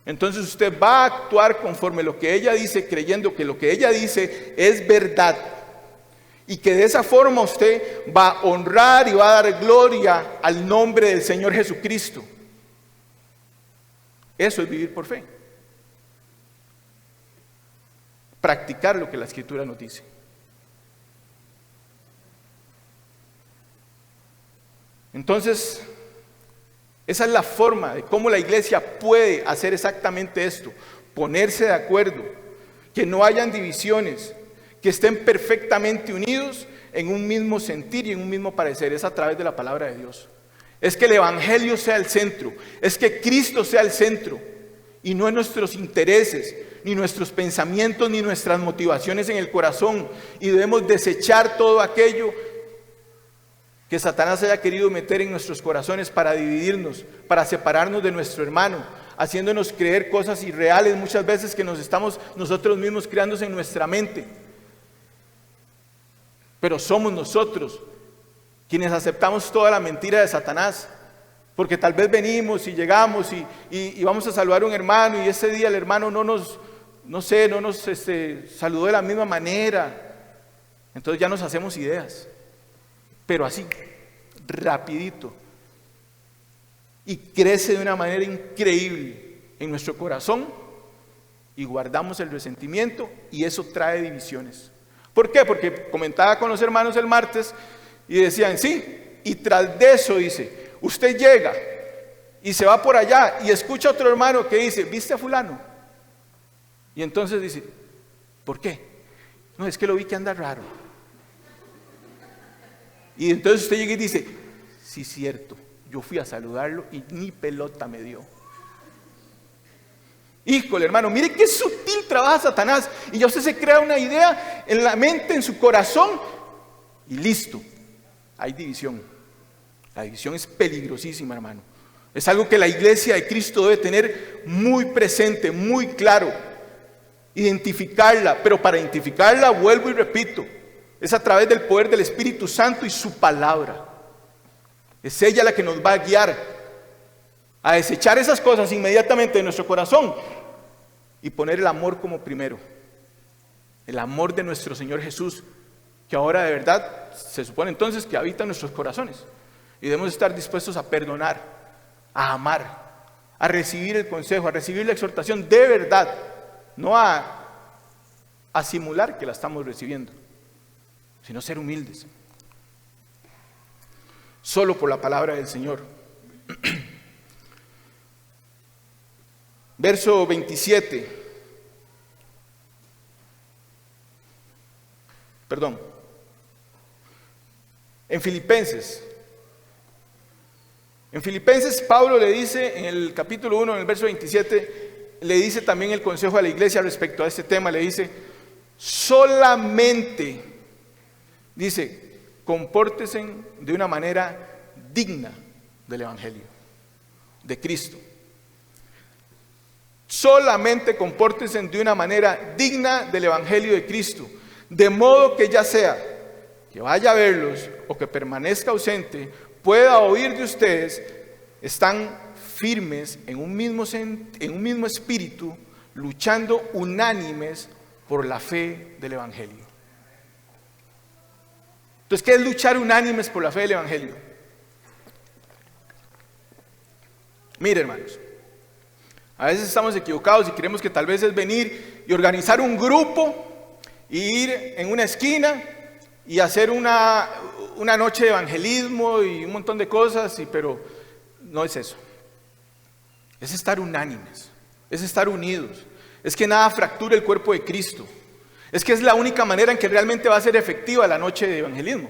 A: entonces usted va a actuar conforme lo que ella dice, creyendo que lo que ella dice es verdad, y que de esa forma usted va a honrar y va a dar gloria al nombre del Señor Jesucristo. Eso es vivir por fe. Practicar lo que la Escritura nos dice. Entonces, esa es la forma de cómo la iglesia puede hacer exactamente esto: ponerse de acuerdo, que no hayan divisiones, que estén perfectamente unidos en un mismo sentir y en un mismo parecer. Es a través de la palabra de Dios. Es que el evangelio sea el centro, es que Cristo sea el centro, y no en nuestros intereses, ni nuestros pensamientos, ni nuestras motivaciones en el corazón. Y debemos desechar todo aquello que Satanás haya querido meter en nuestros corazones para dividirnos, para separarnos de nuestro hermano, haciéndonos creer cosas irreales muchas veces que nos estamos nosotros mismos creándose en nuestra mente. Pero somos nosotros quienes aceptamos toda la mentira de Satanás, porque tal vez venimos y llegamos y vamos a saludar a un hermano, y ese día el hermano no nos saludó de la misma manera. Entonces ya nos hacemos ideas, pero así, rapidito. y crece de una manera increíble en nuestro corazón y guardamos el resentimiento y eso trae divisiones. ¿Por qué? Porque comentaba con los hermanos el martes y decían, sí, y tras de eso dice, usted llega y se va por allá y escucha a otro hermano que dice, ¿viste a fulano? Y entonces dice, ¿por qué? No, es que lo vi que anda raro. Y entonces usted llega y dice, sí, cierto, yo fui a saludarlo y ni pelota me dio. Híjole, hermano, mire qué sutil trabaja Satanás. Y ya usted se crea una idea en la mente, en su corazón, y listo, hay división. La división es peligrosísima, hermano. Es algo que la iglesia de Cristo debe tener muy presente, muy claro. Identificarla, pero para identificarla, vuelvo y repito, es a través del poder del Espíritu Santo y su palabra. Es ella la que nos va a guiar a desechar esas cosas inmediatamente de nuestro corazón y poner el amor como primero. El amor de nuestro Señor Jesús, que ahora de verdad se supone entonces que habita en nuestros corazones. Y debemos estar dispuestos a perdonar, a amar, a recibir el consejo, a recibir la exhortación de verdad, no a simular que la estamos recibiendo, sino ser humildes. Solo por la palabra del Señor. Verso 27. Perdón. En Filipenses, Pablo le dice en el capítulo 1, en el verso 27, le dice también el consejo a la iglesia respecto a este tema, le dice, solamente, dice, compórtense de una manera digna del Evangelio, de Cristo. Solamente compórtense de una manera digna del Evangelio de Cristo, de modo que ya sea que vaya a verlos o que permanezca ausente, pueda oír de ustedes, están firmes en un mismo espíritu, luchando unánimes por la fe del Evangelio. Entonces, ¿qué es luchar unánimes por la fe del Evangelio? Mire, hermanos, a veces estamos equivocados y creemos que tal vez es venir y organizar un grupo e ir en una esquina y hacer una noche de evangelismo y un montón de cosas, pero no es eso. Es estar unánimes, es estar unidos, es que nada fracture el cuerpo de Cristo. Es que es la única manera en que realmente va a ser efectiva la noche de evangelismo.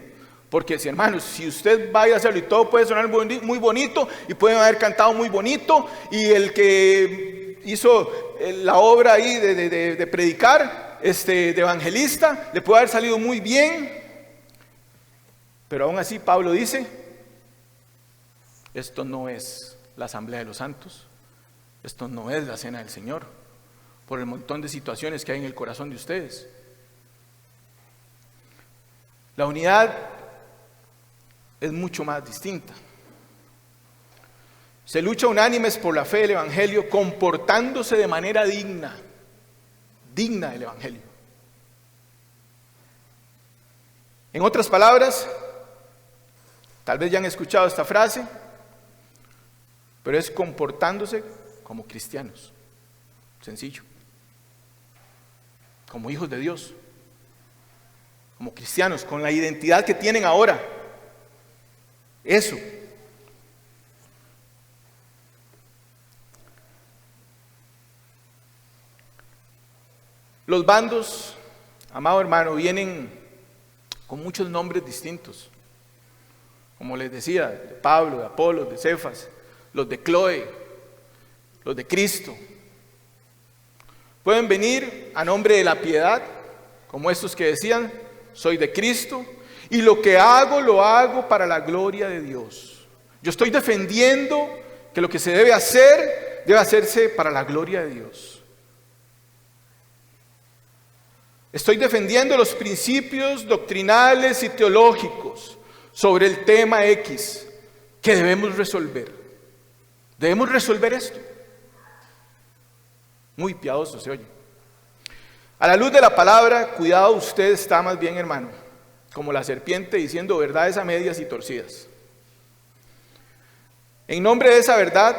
A: Porque, si hermanos, si usted va a ir a hacerlo y todo puede sonar muy bonito y pueden haber cantado muy bonito y el que hizo la obra ahí de predicar, de evangelista, le puede haber salido muy bien, pero aún así Pablo dice, esto no es la asamblea de los santos, esto no es la cena del Señor, por el montón de situaciones que hay en el corazón de ustedes. La unidad es mucho más distinta. Se lucha unánimes por la fe del Evangelio, comportándose de manera digna del Evangelio. En otras palabras, tal vez ya han escuchado esta frase, pero es comportándose como cristianos, sencillo, como hijos de Dios, como cristianos, con la identidad que tienen ahora. Eso. Los bandos, amado hermano, vienen con muchos nombres distintos. Como les decía, de Pablo, de Apolo, de Cefas, los de Cloe, los de Cristo. Pueden venir a nombre de la piedad, como estos que decían, soy de Cristo, y lo que hago, lo hago para la gloria de Dios. Yo estoy defendiendo que lo que se debe hacer, debe hacerse para la gloria de Dios. Estoy defendiendo los principios doctrinales y teológicos sobre el tema X que debemos resolver. Debemos resolver esto. Muy piadoso se oye. A la luz de la palabra, cuidado, usted está más bien, hermano, como la serpiente diciendo verdades a medias y torcidas. En nombre de esa verdad,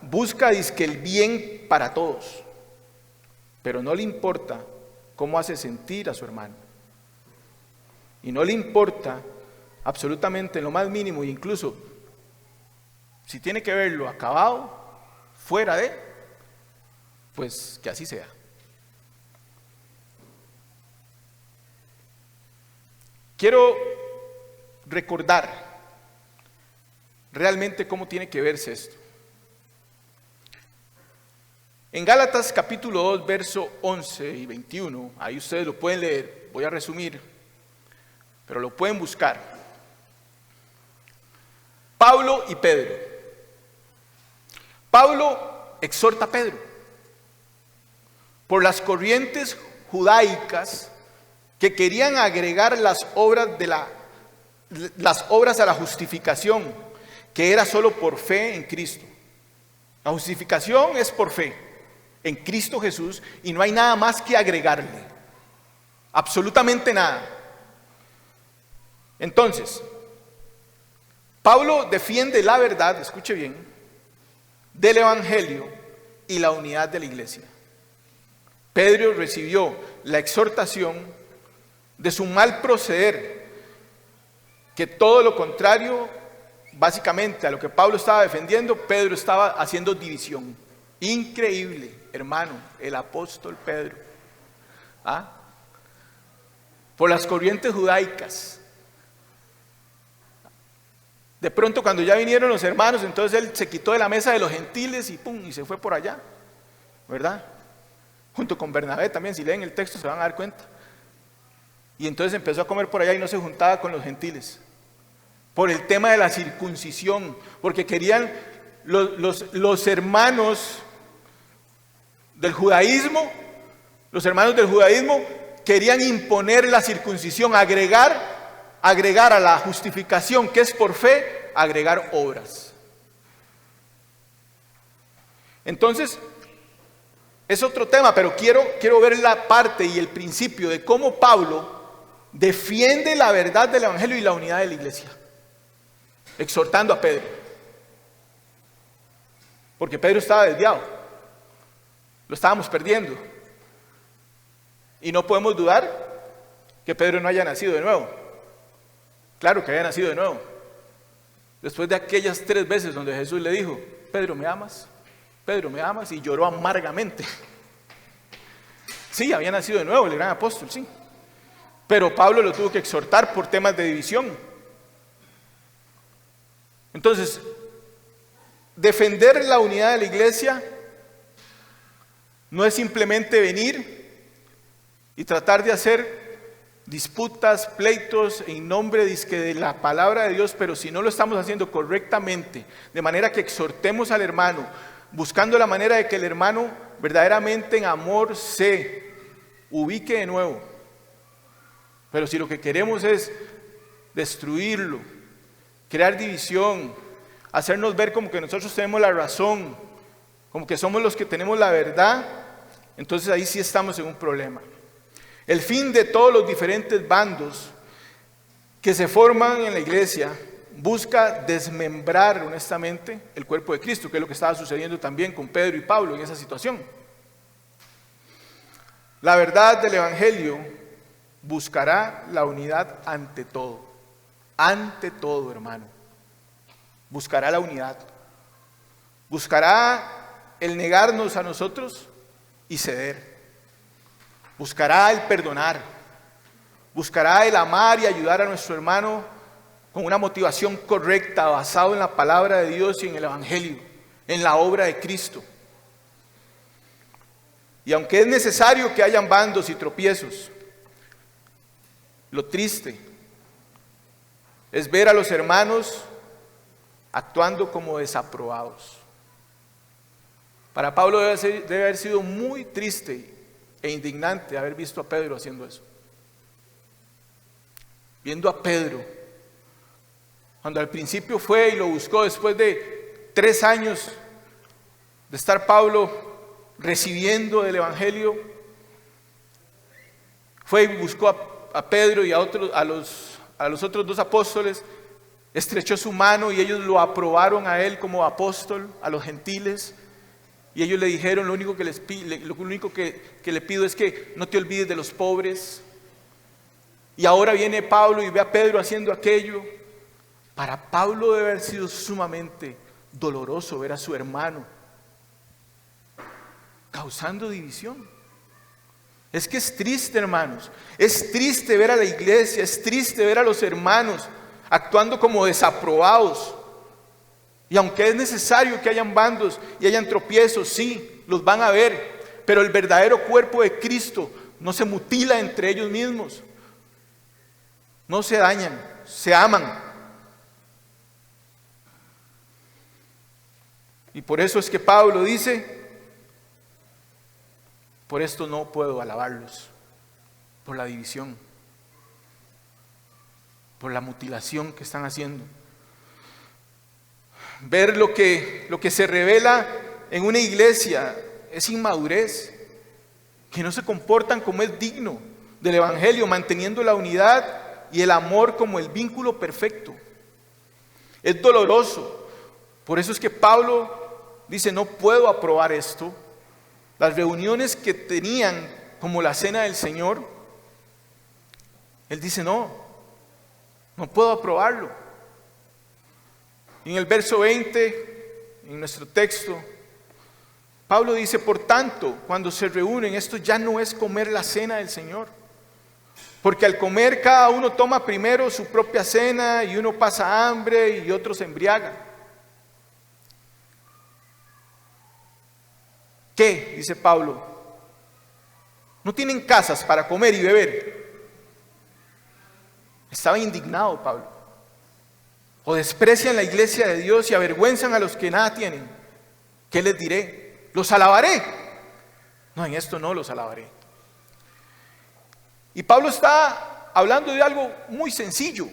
A: busca dizque el bien para todos, pero no le importa cómo hace sentir a su hermano. Y no le importa absolutamente en lo más mínimo, incluso si tiene que verlo acabado, fuera de, pues que así sea. Quiero recordar realmente cómo tiene que verse esto. En Gálatas capítulo 2, verso 11 y 21, ahí ustedes lo pueden leer, voy a resumir, pero lo pueden buscar. Pablo y Pedro. Pablo exhorta a Pedro por las corrientes judaicas que querían agregar las obras a la justificación, que era solo por fe en Cristo. La justificación es por fe en Cristo Jesús y no hay nada más que agregarle, absolutamente nada. Entonces, Pablo defiende la verdad, escuche bien, del Evangelio y la unidad de la iglesia. Pedro recibió la exhortación de su mal proceder, que todo lo contrario, básicamente a lo que Pablo estaba defendiendo, Pedro estaba haciendo división. Increíble, hermano, el apóstol Pedro. Por las corrientes judaicas. De pronto cuando ya vinieron los hermanos, entonces él se quitó de la mesa de los gentiles y pum, y se fue por allá, ¿verdad? Junto con Bernabé también, si leen el texto se van a dar cuenta. Y entonces empezó a comer por allá y no se juntaba con los gentiles. Por el tema de la circuncisión, porque querían los hermanos del judaísmo, querían imponer la circuncisión, agregar a la justificación que es por fe, agregar obras. Entonces, es otro tema, pero quiero ver la parte y el principio de cómo Pablo defiende la verdad del Evangelio y la unidad de la iglesia, exhortando a Pedro. Porque Pedro estaba desviado, lo estábamos perdiendo. Y no podemos dudar que Pedro no haya nacido de nuevo. Claro que había nacido de nuevo. Después de aquellas 3 veces donde Jesús le dijo, Pedro, ¿me amas? Pedro, ¿me amas? Y lloró amargamente. Sí, había nacido de nuevo el gran apóstol, sí. Pero Pablo lo tuvo que exhortar por temas de división. Entonces, defender la unidad de la iglesia no es simplemente venir y tratar de hacer disputas, pleitos en nombre de la palabra de Dios, pero si no lo estamos haciendo correctamente, de manera que exhortemos al hermano, buscando la manera de que el hermano verdaderamente en amor se ubique de nuevo. Pero si lo que queremos es destruirlo, crear división, hacernos ver como que nosotros tenemos la razón, como que somos los que tenemos la verdad, entonces ahí sí estamos en un problema. El fin de todos los diferentes bandos que se forman en la iglesia busca desmembrar honestamente el cuerpo de Cristo, que es lo que estaba sucediendo también con Pedro y Pablo en esa situación. La verdad del Evangelio buscará la unidad ante todo, hermano. Buscará la unidad, buscará el negarnos a nosotros y ceder, buscará el perdonar, buscará el amar y ayudar a nuestro hermano con una motivación correcta, basado en la palabra de Dios y en el Evangelio, en la obra de Cristo. Y aunque es necesario que hayan bandos y tropiezos, lo triste es ver a los hermanos actuando como desaprobados. Para Pablo debe haber sido muy triste e indignante haber visto a Pedro haciendo eso. Viendo a Pedro, cuando al principio fue y lo buscó después de 3 años de estar Pablo recibiendo del Evangelio, fue y buscó a Pedro y a los otros 2 apóstoles estrechó su mano y ellos lo aprobaron a él como apóstol a los gentiles. Y ellos le dijeron, lo único que le pido es que no te olvides de los pobres. Y ahora viene Pablo y ve a Pedro haciendo aquello. Para Pablo debe haber sido sumamente doloroso ver a su hermano causando división. Es que es triste, hermanos. Es triste ver a la iglesia, es triste ver a los hermanos actuando como desaprobados. Y aunque es necesario que hayan bandos y hayan tropiezos, sí, los van a ver. Pero el verdadero cuerpo de Cristo no se mutila entre ellos mismos. No se dañan, se aman. Y por eso es que Pablo dice, por esto no puedo alabarlos, por la división, por la mutilación que están haciendo. Ver lo que se revela en una iglesia es inmadurez, que no se comportan como es digno del evangelio, manteniendo la unidad y el amor como el vínculo perfecto. Es doloroso. Por eso es que Pablo dice, no puedo aprobar esto. Las reuniones que tenían como la cena del Señor, él dice, no puedo aprobarlo. Y en el verso 20, en nuestro texto, Pablo dice, por tanto, cuando se reúnen, esto ya no es comer la cena del Señor. Porque al comer cada uno toma primero su propia cena y uno pasa hambre y otro se embriaga. ¿Qué? Dice Pablo. ¿No tienen casas para comer y beber? Estaba indignado Pablo. O desprecian la iglesia de Dios y avergüenzan a los que nada tienen. ¿Qué les diré? ¿Los alabaré? No, en esto no los alabaré. Y Pablo está hablando de algo muy sencillo.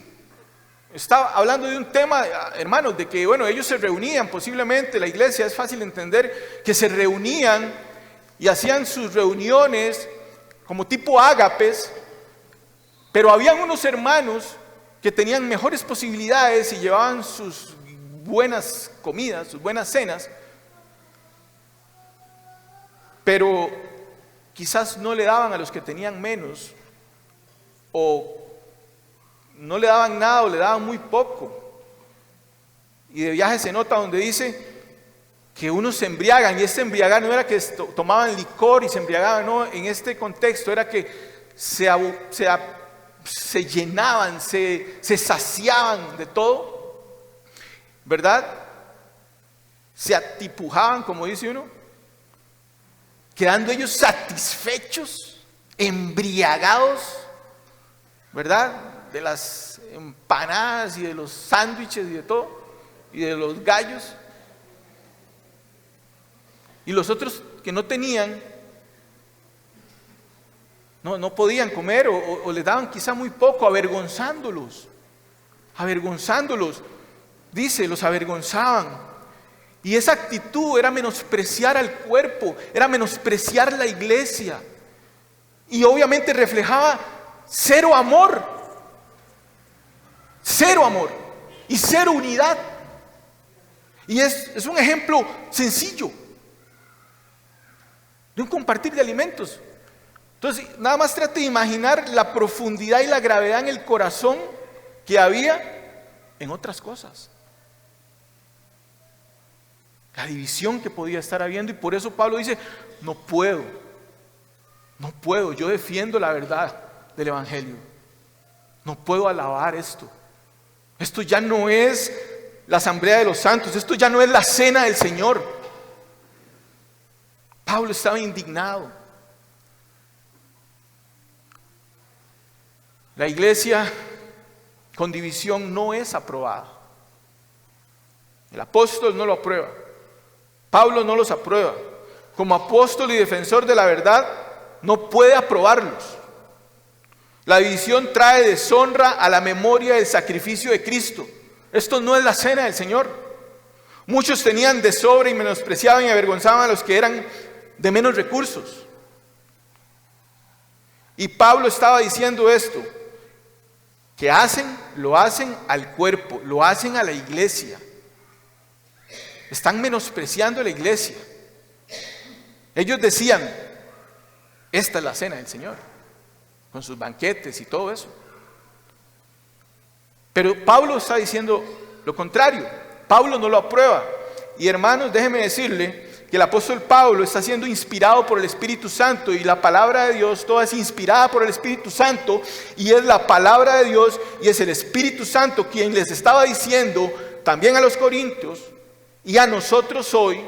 A: Está hablando de un tema, hermanos, de que, ellos se reunían, posiblemente la iglesia, es fácil entender que se reunían y hacían sus reuniones como tipo ágapes, pero habían unos hermanos que tenían mejores posibilidades y llevaban sus buenas comidas, sus buenas cenas, pero quizás no le daban a los que tenían menos, o no le daban nada o le daban muy poco. Y de viaje se nota donde dice que unos se embriagan, y este embriagar no era que tomaban licor y se embriagaban, no, en este contexto era que se llenaban, se saciaban de todo, ¿verdad? Se atipujaban, como dice uno, quedando ellos satisfechos, embriagados, ¿verdad? De las empanadas y de los sándwiches y de todo, y de los gallos. Y los otros que no tenían, no podían comer o les daban quizá muy poco, avergonzándolos. Dice, los avergonzaban. Y esa actitud era menospreciar al cuerpo, era menospreciar la iglesia. Y obviamente reflejaba cero amor y cero unidad. Y es un ejemplo sencillo de un compartir de alimentos. Entonces, nada más trate de imaginar la profundidad y la gravedad en el corazón que había en otras cosas. La división que podía estar habiendo, y por eso Pablo dice, no puedo, yo defiendo la verdad del evangelio. No puedo alabar esto. Esto ya no es la asamblea de los santos, esto ya no es la cena del Señor. Pablo estaba indignado. La iglesia con división no es aprobada. El apóstol no lo aprueba. Pablo no los aprueba. Como apóstol y defensor de la verdad, no puede aprobarlos. La división trae deshonra a la memoria del sacrificio de Cristo. Esto no es la cena del Señor. Muchos tenían de sobra y menospreciaban y avergonzaban a los que eran de menos recursos. Y Pablo estaba diciendo esto. que hacen, lo hacen al cuerpo, lo hacen a la iglesia. Están menospreciando a la iglesia. Ellos decían, esta es la cena del Señor, con sus banquetes y todo eso. Pero Pablo está diciendo lo contrario. Pablo no lo aprueba. Y hermanos, déjenme decirle que el apóstol Pablo está siendo inspirado por el Espíritu Santo, y la palabra de Dios toda es inspirada por el Espíritu Santo, y es la palabra de Dios y es el Espíritu Santo quien les estaba diciendo también a los corintios y a nosotros hoy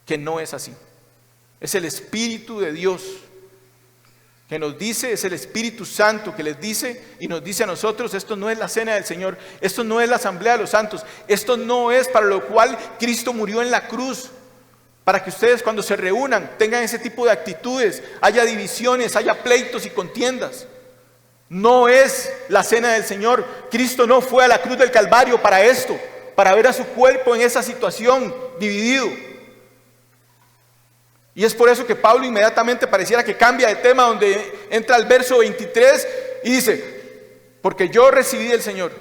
A: que no es así. Es el Espíritu de Dios que nos dice, es el Espíritu Santo que les dice y nos dice a nosotros: esto no es la cena del Señor, esto no es la asamblea de los santos, esto no es para lo cual Cristo murió en la cruz, para que ustedes cuando se reúnan tengan ese tipo de actitudes, haya divisiones, haya pleitos y contiendas. No es la cena del Señor. Cristo no fue a la cruz del Calvario para esto, para ver a su cuerpo en esa situación dividido. Y es por eso que Pablo inmediatamente pareciera que cambia de tema, donde entra al verso 23 y dice: porque yo recibí del Señor.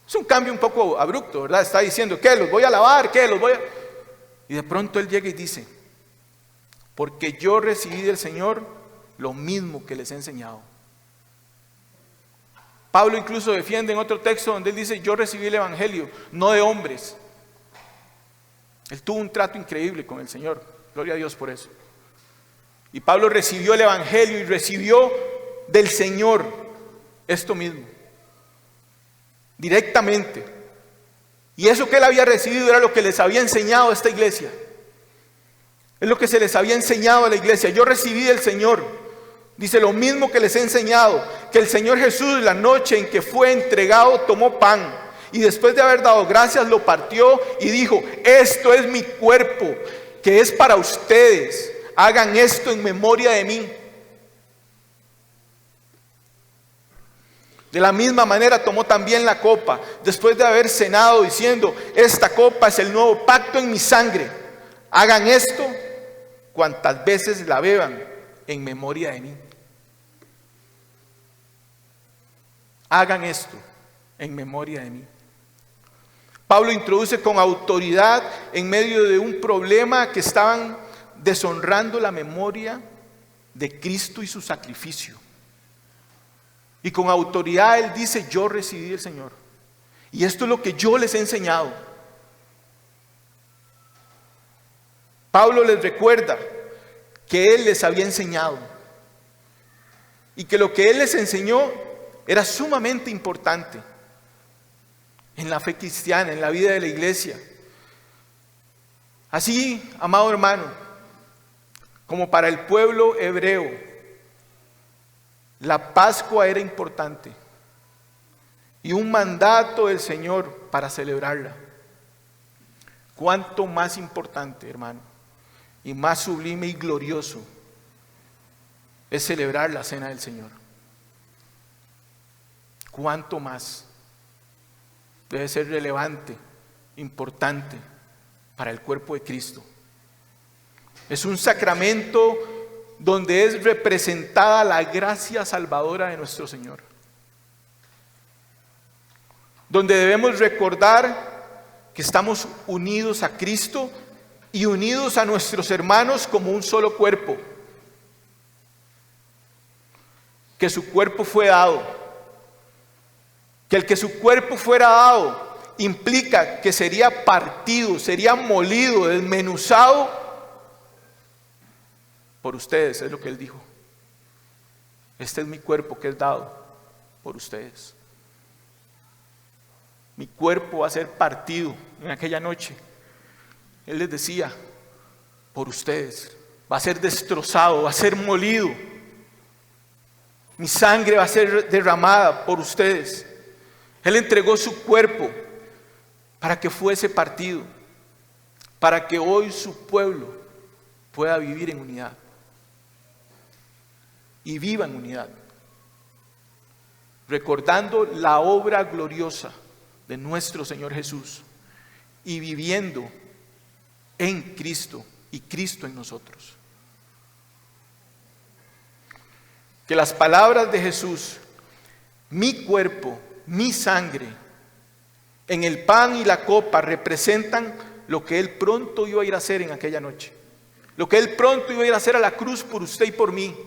A: Es un cambio un poco abrupto, ¿verdad? Está diciendo, ¿qué? ¿Los voy a alabar? ¿Qué? ¿Los voy a...? Y de pronto él llega y dice: porque yo recibí del Señor lo mismo que les he enseñado. Pablo incluso defiende en otro texto donde él dice: yo recibí el Evangelio, no de hombres. Él tuvo un trato increíble con el Señor. Gloria a Dios por eso. Y Pablo recibió el Evangelio y recibió del Señor esto mismo, directamente. Y eso que él había recibido era lo que les había enseñado a esta iglesia. Es lo que se les había enseñado a la iglesia. Yo recibí del Señor, dice, lo mismo que les he enseñado, que el Señor Jesús, la noche en que fue entregado, tomó pan, y después de haber dado gracias lo partió y dijo: esto es mi cuerpo, que es para ustedes, hagan esto en memoria de mí. De la misma manera tomó también la copa, después de haber cenado, diciendo: esta copa es el nuevo pacto en mi sangre, hagan esto cuantas veces la beban en memoria de mí. Hagan esto en memoria de mí. Pablo introduce con autoridad en medio de un problema que estaban deshonrando la memoria de Cristo y su sacrificio. Y con autoridad él dice: yo recibí del Señor, y esto es lo que yo les he enseñado. Pablo les recuerda que él les había enseñado y que lo que él les enseñó era sumamente importante en la fe cristiana, en la vida de la iglesia. Así, amado hermano, como para el pueblo hebreo, la Pascua era importante y un mandato del Señor para celebrarla. ¿Cuánto más importante, hermano, y más sublime y glorioso es celebrar la cena del Señor? ¿Cuánto más debe ser relevante, importante para el cuerpo de Cristo? Es un sacramento donde es representada la gracia salvadora de nuestro Señor, donde debemos recordar que estamos unidos a Cristo y unidos a nuestros hermanos como un solo cuerpo, que su cuerpo fue dado. Que el que su cuerpo fuera dado implica que sería partido, sería molido, desmenuzado por ustedes, es lo que él dijo. Este es mi cuerpo que es dado por ustedes. Mi cuerpo va a ser partido en aquella noche. Él les decía: por ustedes, va a ser destrozado, va a ser molido. Mi sangre va a ser derramada por ustedes. Él entregó su cuerpo para que fuese partido, para que hoy su pueblo pueda vivir en unidad y viva en unidad, recordando la obra gloriosa de nuestro Señor Jesús y viviendo en Cristo y Cristo en nosotros. Que las palabras de Jesús mi cuerpo, mi sangre, en el pan y la copa representan lo que Él pronto iba a ir a hacer en aquella noche. Lo que Él pronto iba a ir a hacer a la cruz por usted y por mí.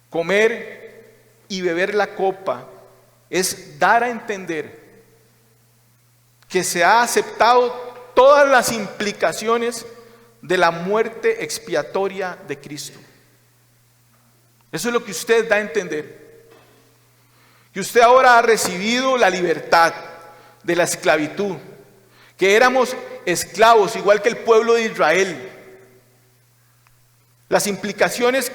A: Comer y beber la copa es dar a entender que se ha aceptado todas las implicaciones de la muerte expiatoria de Cristo. Eso es lo que usted da a entender. Que usted ahora ha recibido la libertad de la esclavitud, que éramos esclavos igual que el pueblo de Israel. Las implicaciones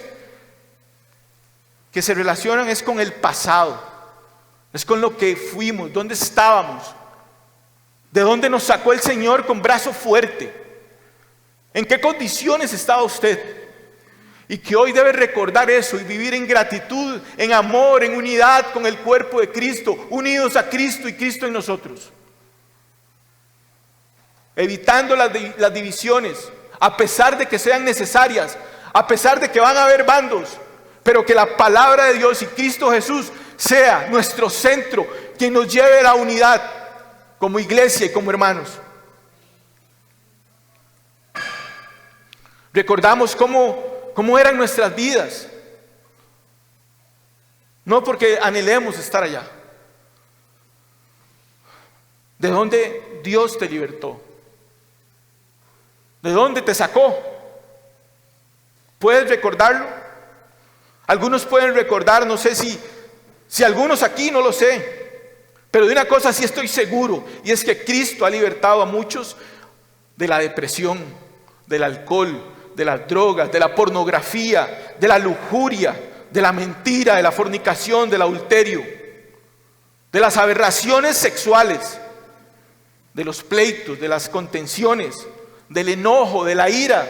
A: que se relacionan es con el pasado, es con lo que fuimos, dónde estábamos, de dónde nos sacó el Señor con brazo fuerte, en qué condiciones estaba usted. Y que hoy debe recordar eso y vivir en gratitud, en amor, en unidad con el cuerpo de Cristo, unidos a Cristo y Cristo en nosotros. Evitando las divisiones, a pesar de que sean necesarias, a pesar de que van a haber bandos, pero que la palabra de Dios y Cristo Jesús sea nuestro centro, quien nos lleve a la unidad como iglesia y como hermanos. Recordamos cómo eran nuestras vidas, no porque anhelemos estar allá. ¿De dónde Dios te libertó? ¿De dónde te sacó? ¿Puedes recordarlo? Algunos pueden recordar, no sé si algunos aquí, no lo sé, pero de una cosa sí estoy seguro, y es que Cristo ha libertado a muchos de la depresión, del alcohol, de las drogas, de la pornografía, de la lujuria, de la mentira, de la fornicación, del adulterio, de las aberraciones sexuales, de los pleitos, de las contenciones, del enojo, de la ira.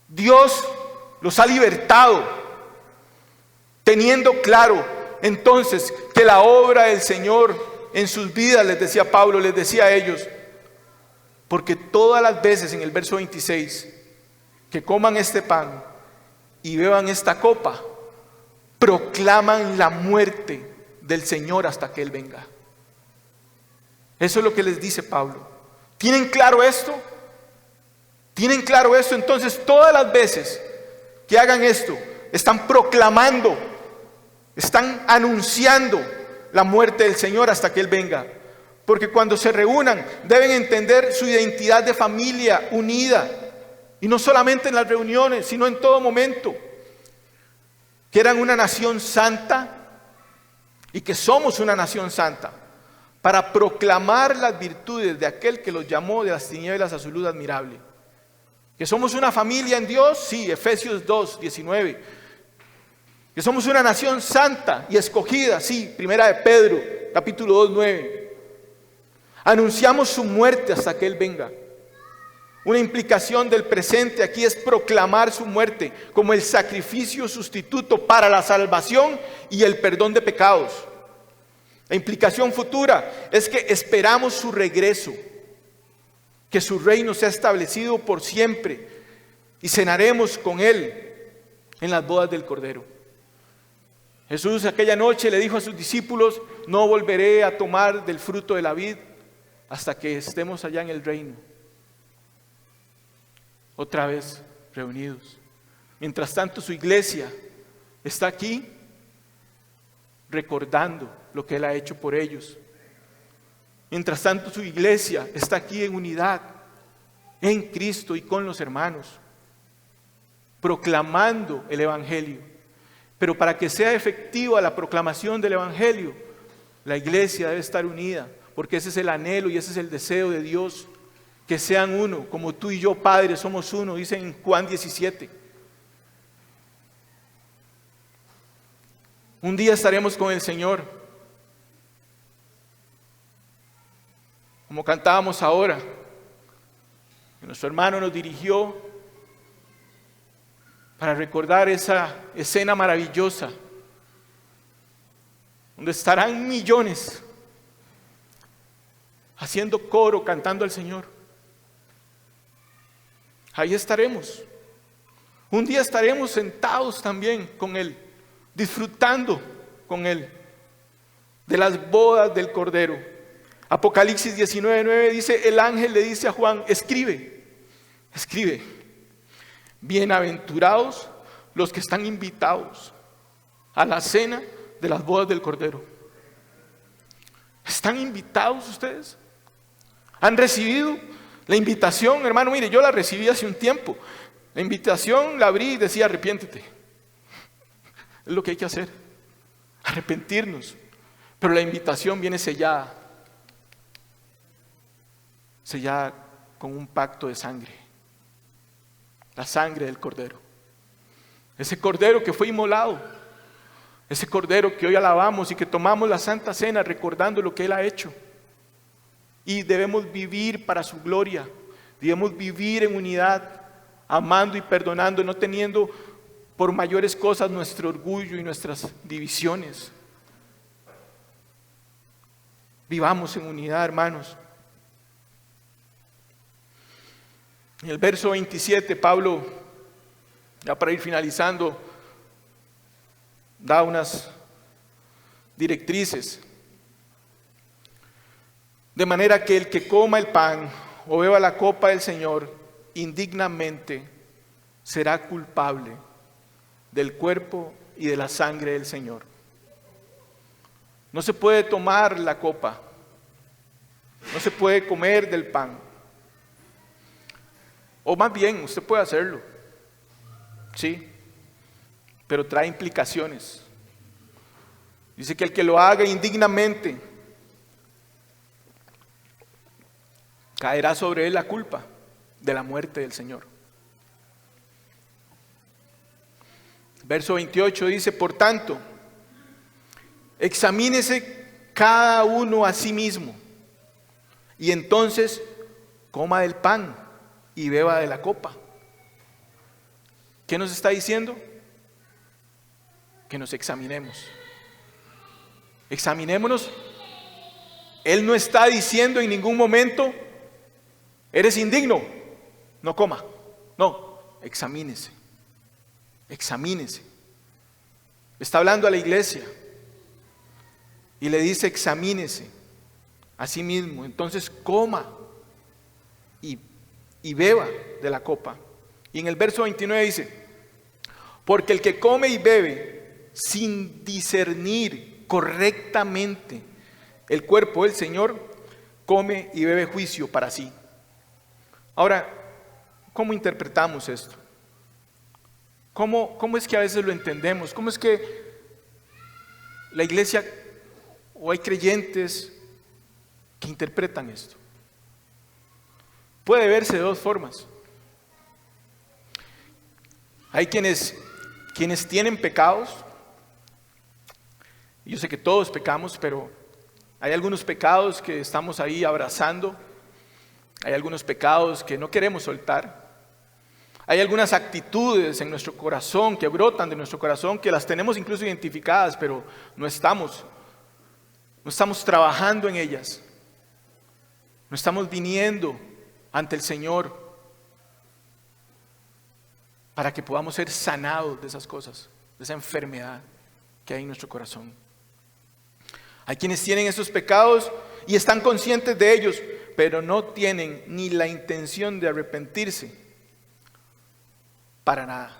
A: Dios los ha libertado, teniendo claro entonces que la obra del Señor en sus vidas, les decía Pablo, les decía a ellos, porque todas las veces en el verso 26, que coman este pan y beban esta copa, proclaman la muerte del Señor hasta que Él venga. Eso es lo que les dice Pablo. ¿Tienen claro esto? ¿Tienen claro esto? Entonces todas las veces que hagan esto, están proclamando, están anunciando la muerte del Señor hasta que Él venga. Porque cuando se reúnan deben entender su identidad de familia unida. Y no solamente en las reuniones, sino en todo momento. Que eran una nación santa y que somos una nación santa. Para proclamar las virtudes de aquel que los llamó de las tinieblas a su luz admirable. Que somos una familia en Dios, sí, Efesios 2:19. Que somos una nación santa y escogida, sí, Primera de Pedro, capítulo 2:9. Anunciamos su muerte hasta que Él venga. Una implicación del presente aquí es proclamar su muerte como el sacrificio sustituto para la salvación y el perdón de pecados. La implicación futura es que esperamos su regreso, que su reino sea establecido por siempre y cenaremos con Él en las bodas del Cordero. Jesús aquella noche le dijo a sus discípulos: no volveré a tomar del fruto de la vid hasta que estemos allá en el reino. Otra vez reunidos. Mientras tanto su iglesia está aquí recordando lo que Él ha hecho por ellos. Mientras tanto su iglesia está aquí en unidad, en Cristo y con los hermanos, proclamando el Evangelio. Pero para que sea efectiva la proclamación del Evangelio, la iglesia debe estar unida, porque ese es el anhelo y ese es el deseo de Dios, que sean uno, como tú y yo, Padre, somos uno, dice en Juan 17. Un día estaremos con el Señor, como cantábamos ahora, que nuestro hermano nos dirigió para recordar esa escena maravillosa, donde estarán millones haciendo coro, cantando al Señor. Ahí estaremos. Un día estaremos sentados también con Él, disfrutando con Él de las bodas del Cordero. Apocalipsis 19:9 dice, el ángel le dice a Juan, escribe, bienaventurados los que están invitados a la cena de las bodas del Cordero. ¿Están invitados ustedes? ¿Han recibido la invitación? Hermano, mire, yo la recibí hace un tiempo. La invitación la abrí y decía, arrepiéntete. Es lo que hay que hacer, arrepentirnos. Pero la invitación viene sellada con un pacto de sangre, la sangre del Cordero. Ese Cordero que fue inmolado, ese Cordero que hoy alabamos y que tomamos la Santa Cena recordando lo que Él ha hecho. Y debemos vivir para su gloria, debemos vivir en unidad, amando y perdonando, no teniendo por mayores cosas nuestro orgullo y nuestras divisiones. Vivamos en unidad, hermanos. En el verso 27, Pablo, ya para ir finalizando, da unas directrices. De manera que el que coma el pan o beba la copa del Señor indignamente será culpable del cuerpo y de la sangre del Señor. No se puede tomar la copa, no se puede comer del pan. O más bien, usted puede hacerlo, sí, pero trae implicaciones. Dice que el que lo haga indignamente, caerá sobre él la culpa de la muerte del Señor. Verso 28 dice, por tanto, examínese cada uno a sí mismo, y entonces coma del pan y beba de la copa. ¿Qué nos está diciendo? Que nos examinemos. Examinémonos. Él no está diciendo en ningún momento, eres indigno, no coma. No, examínese. Examínese. Está hablando a la iglesia y le dice, examínese a sí mismo. Entonces coma y beba de la copa. Y en el verso 29 dice, porque el que come y bebe sin discernir correctamente el cuerpo del Señor, come y bebe juicio para sí. Ahora, ¿cómo interpretamos esto? ¿Cómo es que a veces lo entendemos? ¿Cómo es que la iglesia o hay creyentes que interpretan esto? Puede verse de dos formas. Hay quienes tienen pecados, y yo sé que todos pecamos, pero hay algunos pecados que estamos ahí abrazando, hay algunos pecados que no queremos soltar, hay algunas actitudes en nuestro corazón que brotan de nuestro corazón, que las tenemos incluso identificadas, pero no estamos trabajando en ellas, no estamos viniendo ante el Señor para que podamos ser sanados de esas cosas, de esa enfermedad que hay en nuestro corazón. Hay quienes tienen esos pecados y están conscientes de ellos, pero no tienen ni la intención de arrepentirse para nada.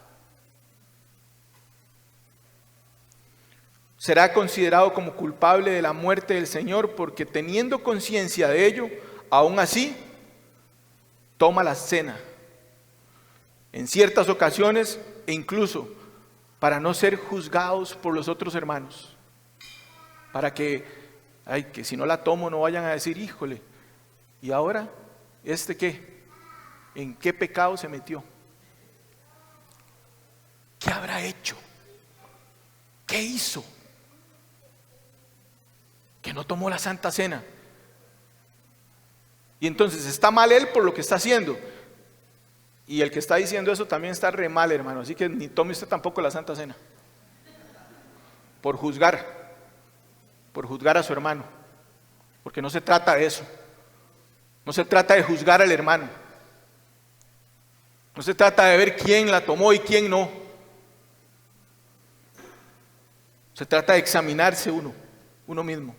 A: Será considerado como culpable de la muerte del Señor porque teniendo conciencia de ello, aún así toma la cena en ciertas ocasiones e incluso para no ser juzgados por los otros hermanos, para que si no la tomo no vayan a decir, híjole, ¿y ahora qué? ¿En qué pecado se metió? ¿Qué habrá hecho? ¿Qué hizo? Que no tomó la Santa Cena. Y entonces está mal él por lo que está haciendo. Y el que está diciendo eso también está re mal, hermano. Así que ni tome usted tampoco la Santa Cena. Por juzgar a su hermano. Porque no se trata de eso. No se trata de juzgar al hermano. No se trata de ver quién la tomó y quién no. Se trata de examinarse uno mismo.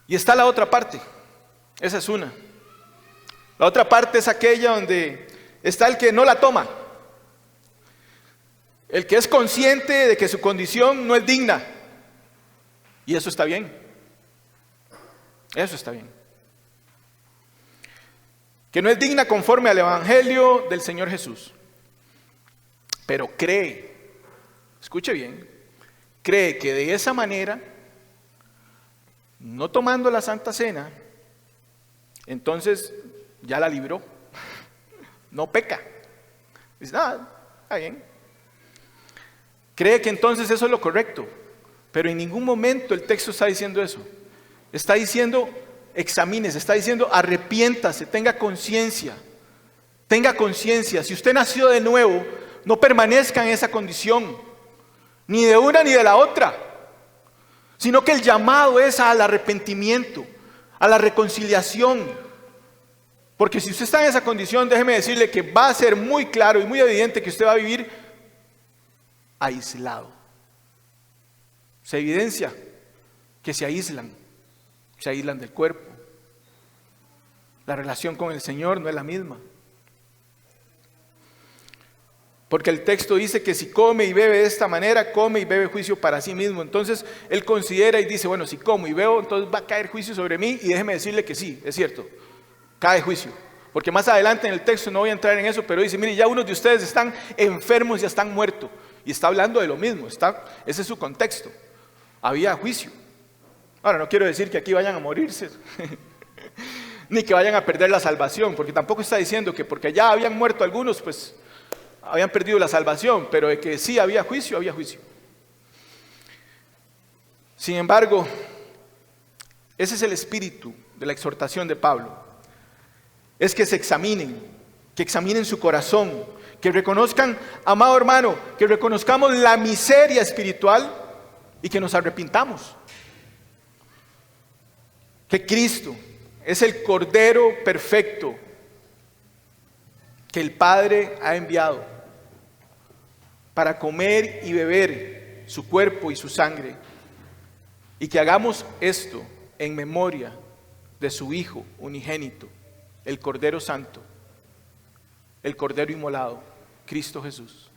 A: Y está la otra parte. Esa es una. La otra parte es aquella donde está el que no la toma. El que es consciente de que su condición no es digna. Y eso está bien. Eso está bien. Que no es digna conforme al Evangelio del Señor Jesús. Pero cree, escuche bien, cree que de esa manera, no tomando la Santa Cena, entonces ya la libró. No peca. Dice, nada, está bien. Cree que entonces eso es lo correcto. Pero en ningún momento el texto está diciendo eso. Está diciendo, examínese, está diciendo, arrepiéntase, tenga conciencia. Tenga conciencia. Si usted nació de nuevo, no permanezca en esa condición. Ni de una ni de la otra. Sino que el llamado es al arrepentimiento, a la reconciliación. Porque si usted está en esa condición, déjeme decirle que va a ser muy claro y muy evidente que usted va a vivir aislado. Se evidencia que se aíslan del cuerpo. La relación con el Señor no es la misma. Porque el texto dice que si come y bebe de esta manera, come y bebe juicio para sí mismo. Entonces él considera y dice, bueno, si como y bebo, entonces va a caer juicio sobre mí. Y déjeme decirle que sí, es cierto, cae juicio. Porque más adelante en el texto, no voy a entrar en eso, pero dice, mire, ya unos de ustedes están enfermos, ya están muertos. Y está hablando de lo mismo, ese es su contexto. Había juicio. Ahora, no quiero decir que aquí vayan a morirse, ni que vayan a perder la salvación, porque tampoco está diciendo que porque ya habían muerto algunos, pues habían perdido la salvación, pero de que sí había juicio, había juicio. Sin embargo, ese es el espíritu de la exhortación de Pablo. Es que se examinen, que examinen su corazón, que reconozcan, amado hermano, que reconozcamos la miseria espiritual y que nos arrepintamos. Que Cristo es el Cordero perfecto que el Padre ha enviado para comer y beber su cuerpo y su sangre, y que hagamos esto en memoria de su Hijo unigénito, el Cordero Santo, el Cordero inmolado, Cristo Jesús.